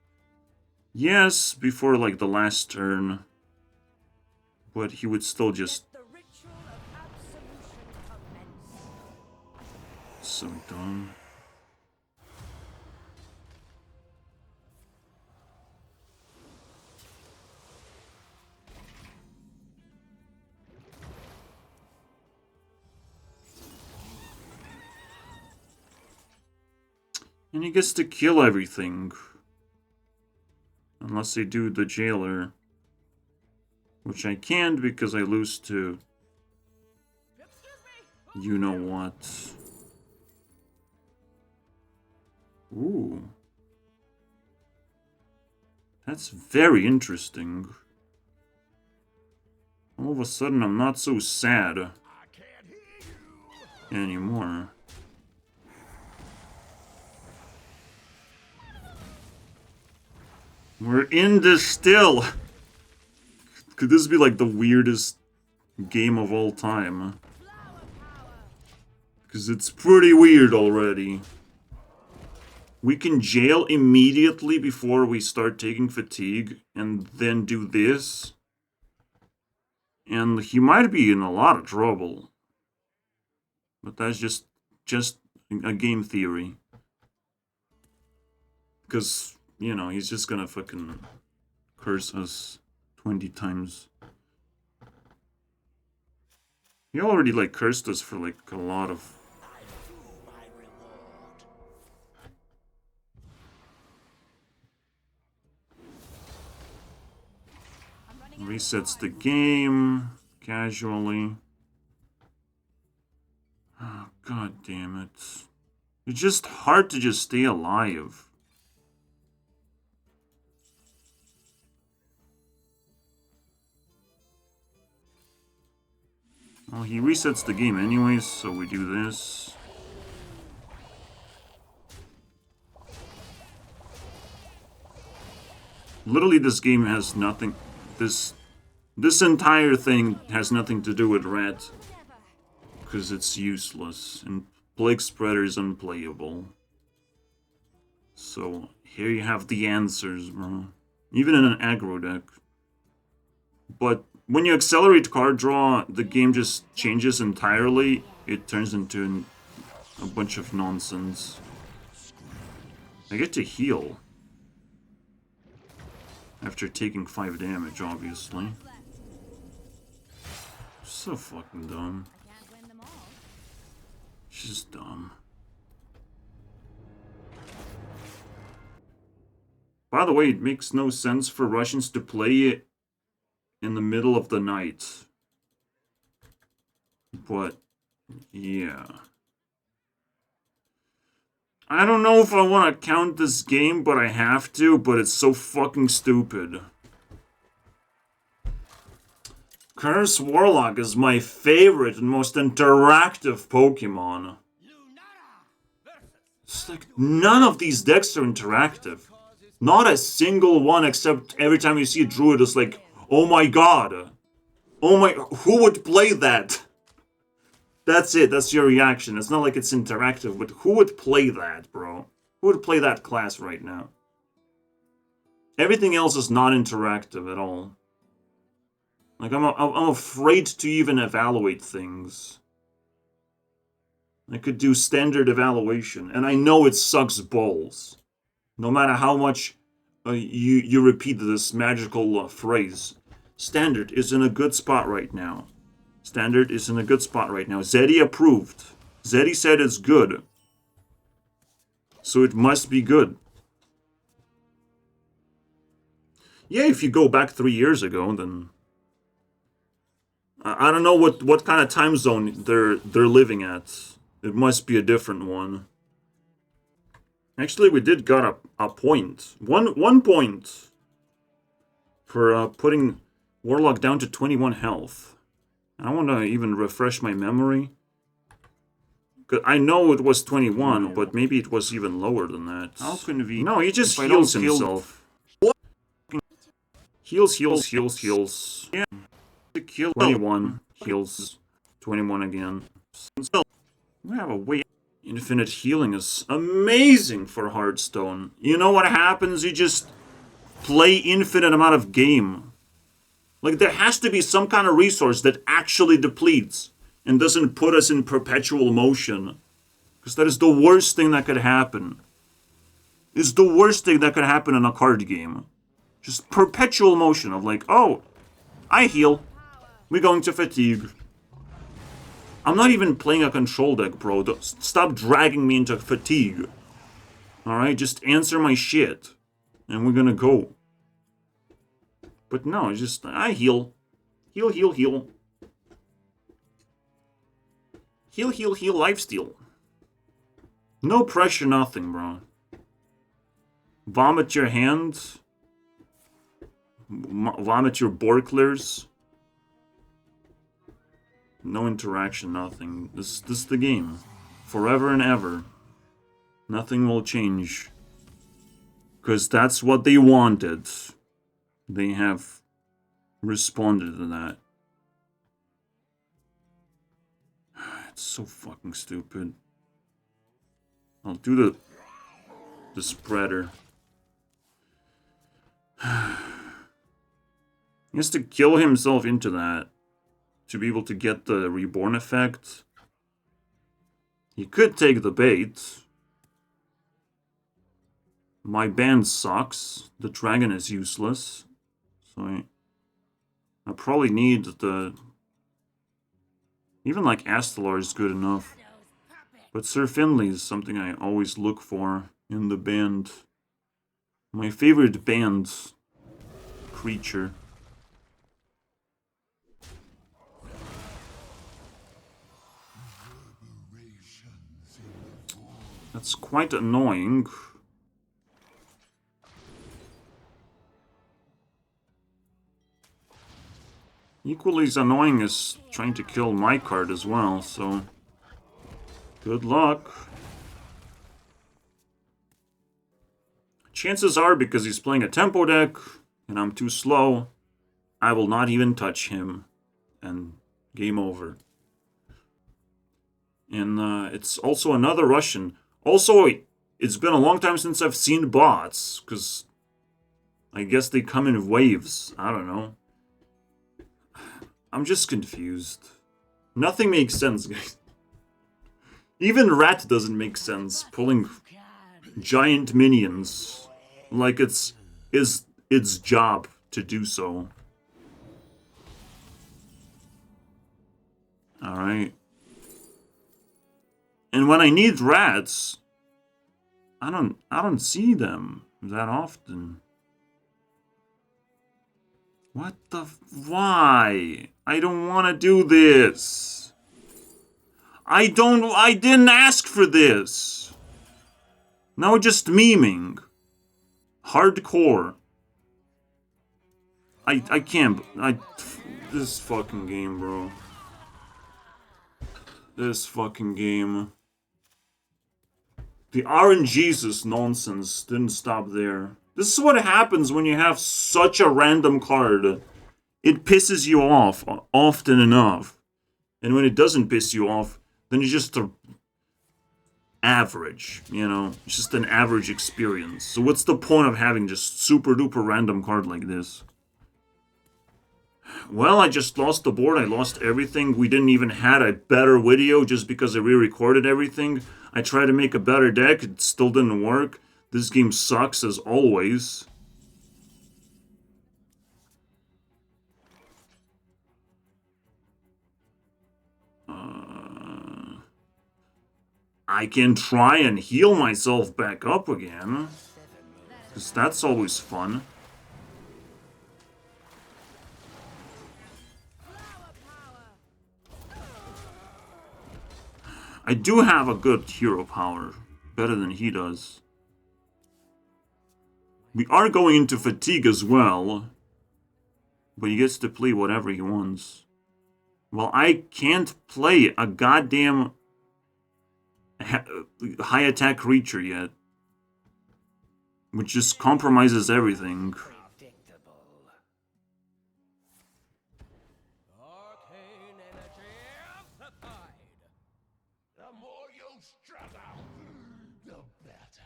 Yes, before like the last turn. But he would still just... So dumb. And he gets to kill everything. Unless they do the Jailer. Which I can't because I lose to... You know what. Ooh. That's very interesting. All of a sudden I'm not so sad anymore. We're in this still! Could this be like the weirdest game of all time? Because it's pretty weird already. We can jail immediately before we start taking fatigue and then do this. And he might be in a lot of trouble. But that's just a game theory. Because... You know, he's just gonna fucking curse us 20 times. He already, like, cursed us for, like, a lot of... Resets the game casually. Oh, god damn it. It's just hard to just stay alive. Well, he resets the game anyways, so we do this. Literally, this game has nothing... This entire thing has nothing to do with red. Because it's useless, and PlagueSpreader is unplayable. So, here you have the answers, bro. Even in an aggro deck. But... When you accelerate card draw, the game just changes entirely. It turns into a bunch of nonsense. I get to heal. After taking 5 damage, obviously. So fucking dumb. She's dumb. By the way, it makes no sense for Russians to play it in the middle of the night. But, yeah. I don't know if I want to count this game, but I have to, but it's so fucking stupid. Curse Warlock is my favorite and most interactive Pokemon. It's like, none of these decks are interactive. Not a single one, except every time you see a Druid, it's like, oh my god, Oh my, who would play that? That's it, that's your reaction. It's not like it's interactive, but who would play that, bro? Who would play that class right now? Everything else is not interactive at all. Like, I'm afraid to even evaluate things. I could do standard evaluation, and I know it sucks balls. No matter how much you repeat this magical phrase. Standard is in a good spot right now. Standard is in a good spot right now. Zeddy approved. Zeddy said it's good. So it must be good. Yeah, if you go back 3 years ago, then... I don't know what kind of time zone they're living at. It must be a different one. Actually, we did got a point. One point for putting Warlock down to 21 health. I want to even refresh my memory. I know it was 21, but maybe it was even lower than that. How convenient. No, he just heals himself. Heals. Yeah. To kill 21 heals. 21 again. We have a way. Infinite healing is amazing for Hearthstone. You know what happens? You just play infinite amount of game. Like, there has to be some kind of resource that actually depletes and doesn't put us in perpetual motion. Because that is the worst thing that could happen. It's the worst thing that could happen in a card game. Just perpetual motion of like, oh, I heal. We're going to fatigue. I'm not even playing a control deck, bro. Stop dragging me into fatigue. Alright, just answer my shit. And we're gonna go. But no, it's just, I heal. Heal. Heal, lifesteal. No pressure, nothing, bro. Vomit your hand. Vomit your Borklers. No interaction, nothing. This is the game. Forever and ever. Nothing will change. Because that's what they wanted. They have responded to that. It's so fucking stupid. I'll do the spreader. He has to kill himself into that to be able to get the reborn effect. He could take the bait. My band sucks. The dragon is useless. So I probably need the... Even like Astalar is good enough. But Sir Finley is something I always look for in the band. My favorite band creature. That's quite annoying. Equally as annoying as trying to kill my card as well, so... Good luck. Chances are, because he's playing a tempo deck, and I'm too slow, I will not even touch him. And game over. And it's also another Russian. Also, it's been a long time since I've seen bots, because I guess they come in waves. I don't know. I'm just confused. Nothing makes sense, guys. Even Rat doesn't make sense, pulling giant minions. Like it's its job to do so. Alright. And when I need rats, I don't see them that often. What the why? I don't want to do this. I didn't ask for this. No, just memeing. Hardcore. I can't, this fucking game, bro. This fucking game. The RNGesus nonsense didn't stop there. This is what happens when you have such a random card it pisses you off often enough. And when it doesn't piss you off, then it's just average, you know? It's just an average experience. So what's the point of having just super duper random card like this? Well, I just lost the board. I lost everything. We didn't even had a better video just because I re-recorded everything. I tried to make a better deck. It still didn't work. This game sucks as always. I can try and heal myself back up again. Because that's always fun. I do have a good hero power. Better than he does. We are going into fatigue as well. But he gets to play whatever he wants. Well, I can't play a goddamn high attack creature yet. Which just compromises everything. Arcane energy amplified. The more you struggle, the better.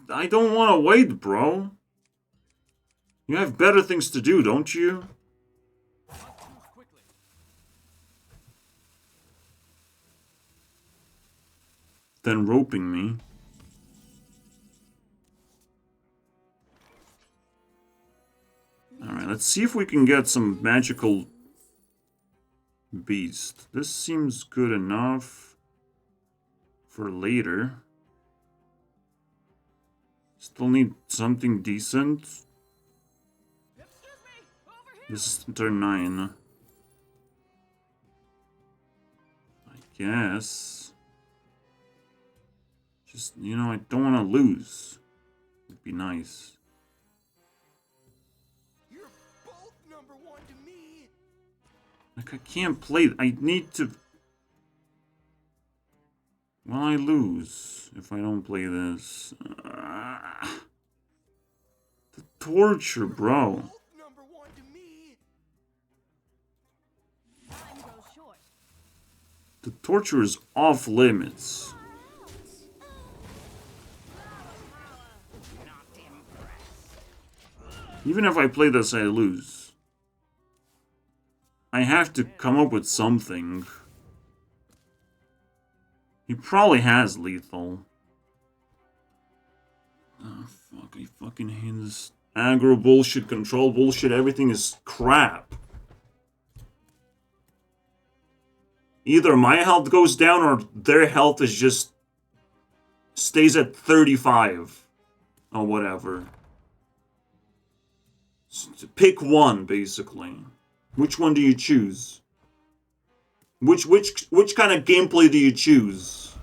I don't want to wait, bro. You have better things to do, don't you? Than roping me. Alright, let's see if we can get some magical beast. This seems good enough for later. Still need something decent. This is turn 9. I guess. Just, you know, I don't want to lose. It'd be nice. You're both number 1 to me. Like, I can't play. I need to... Well, I lose if I don't play this. The torture, bro. Both number 1 to me. Time goes short. The torture is off limits. Even if I play this, I lose. I have to come up with something. He probably has lethal. Oh, fuck. I fucking hate this aggro bullshit, control bullshit. Everything is crap. Either my health goes down or their health is just... stays at 35. Or whatever. So pick one, basically. Which one do you choose? Which kind of gameplay do you choose?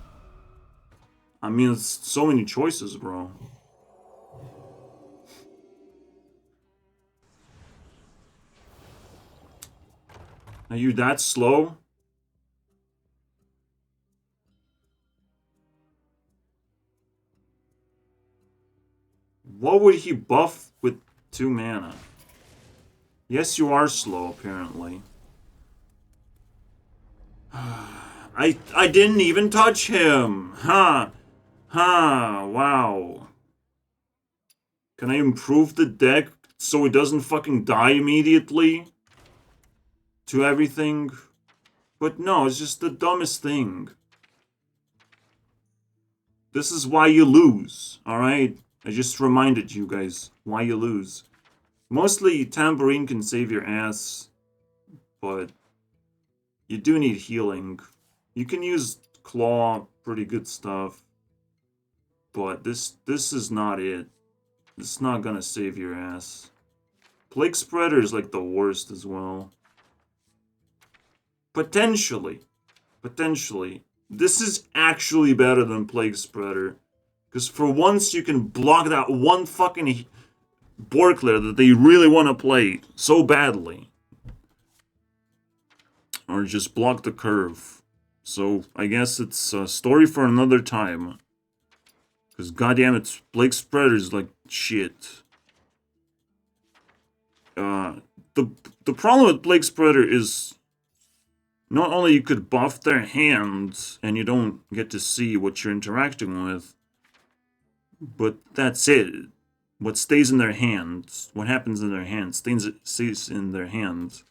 I mean, it's so many choices, bro. Are you that slow? What would he buff with 2 mana? Yes, you are slow, apparently. I didn't even touch him! Ha! Ha! Wow. Can I improve the deck so it doesn't fucking die immediately? To everything? But no, it's just the dumbest thing. This is why you lose, alright? I just reminded you guys why you lose. Mostly, Tambourine can save your ass, but you do need healing. You can use Claw, pretty good stuff, but this is not it. This is not gonna save your ass. PlagueSpreader is like the worst as well. Potentially. This is actually better than PlagueSpreader. Because for once you can block that one fucking board clear that they really want to play so badly. Or just block the curve. So I guess it's a story for another time. Because goddammit, PlagueSpreader is like shit. The problem with PlagueSpreader is not only you could buff their hands and you don't get to see what you're interacting with, but that's it. What stays in their hands, what happens in their hands, stays in their hands.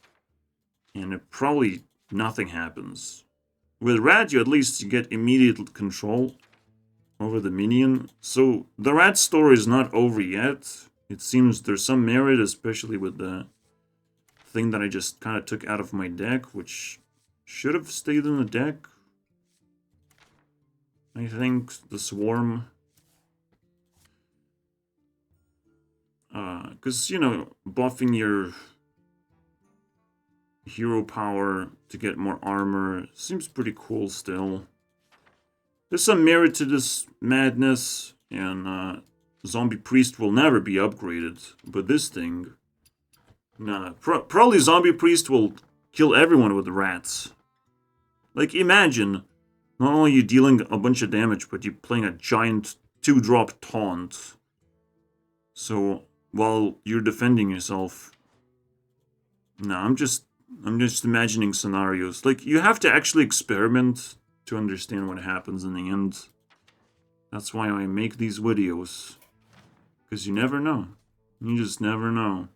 And it probably nothing happens. With Rat, you at least get immediate control over the minion. So the Rat story is not over yet. It seems there's some merit, especially with the thing that I just kind of took out of my deck, which should have stayed in the deck. I think the Swarm. Because, you know, buffing your hero power to get more armor seems pretty cool still. There's some merit to this madness, and Zombie Priest will never be upgraded. But this thing, nah, probably Zombie Priest will kill everyone with rats. Like, imagine, not only you dealing a bunch of damage, but you're playing a giant 2-drop taunt. So, while you're defending yourself, nah, I'm just imagining scenarios. Like, you have to actually experiment to understand what happens in the end. That's why I make these videos. Because you never know. You just never know.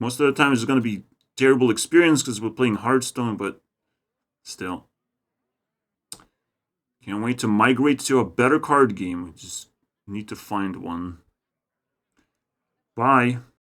Most of the time it's going to be terrible experience because we're playing Hearthstone, but still. Can't wait to migrate to a better card game. We just need to find one. Bye.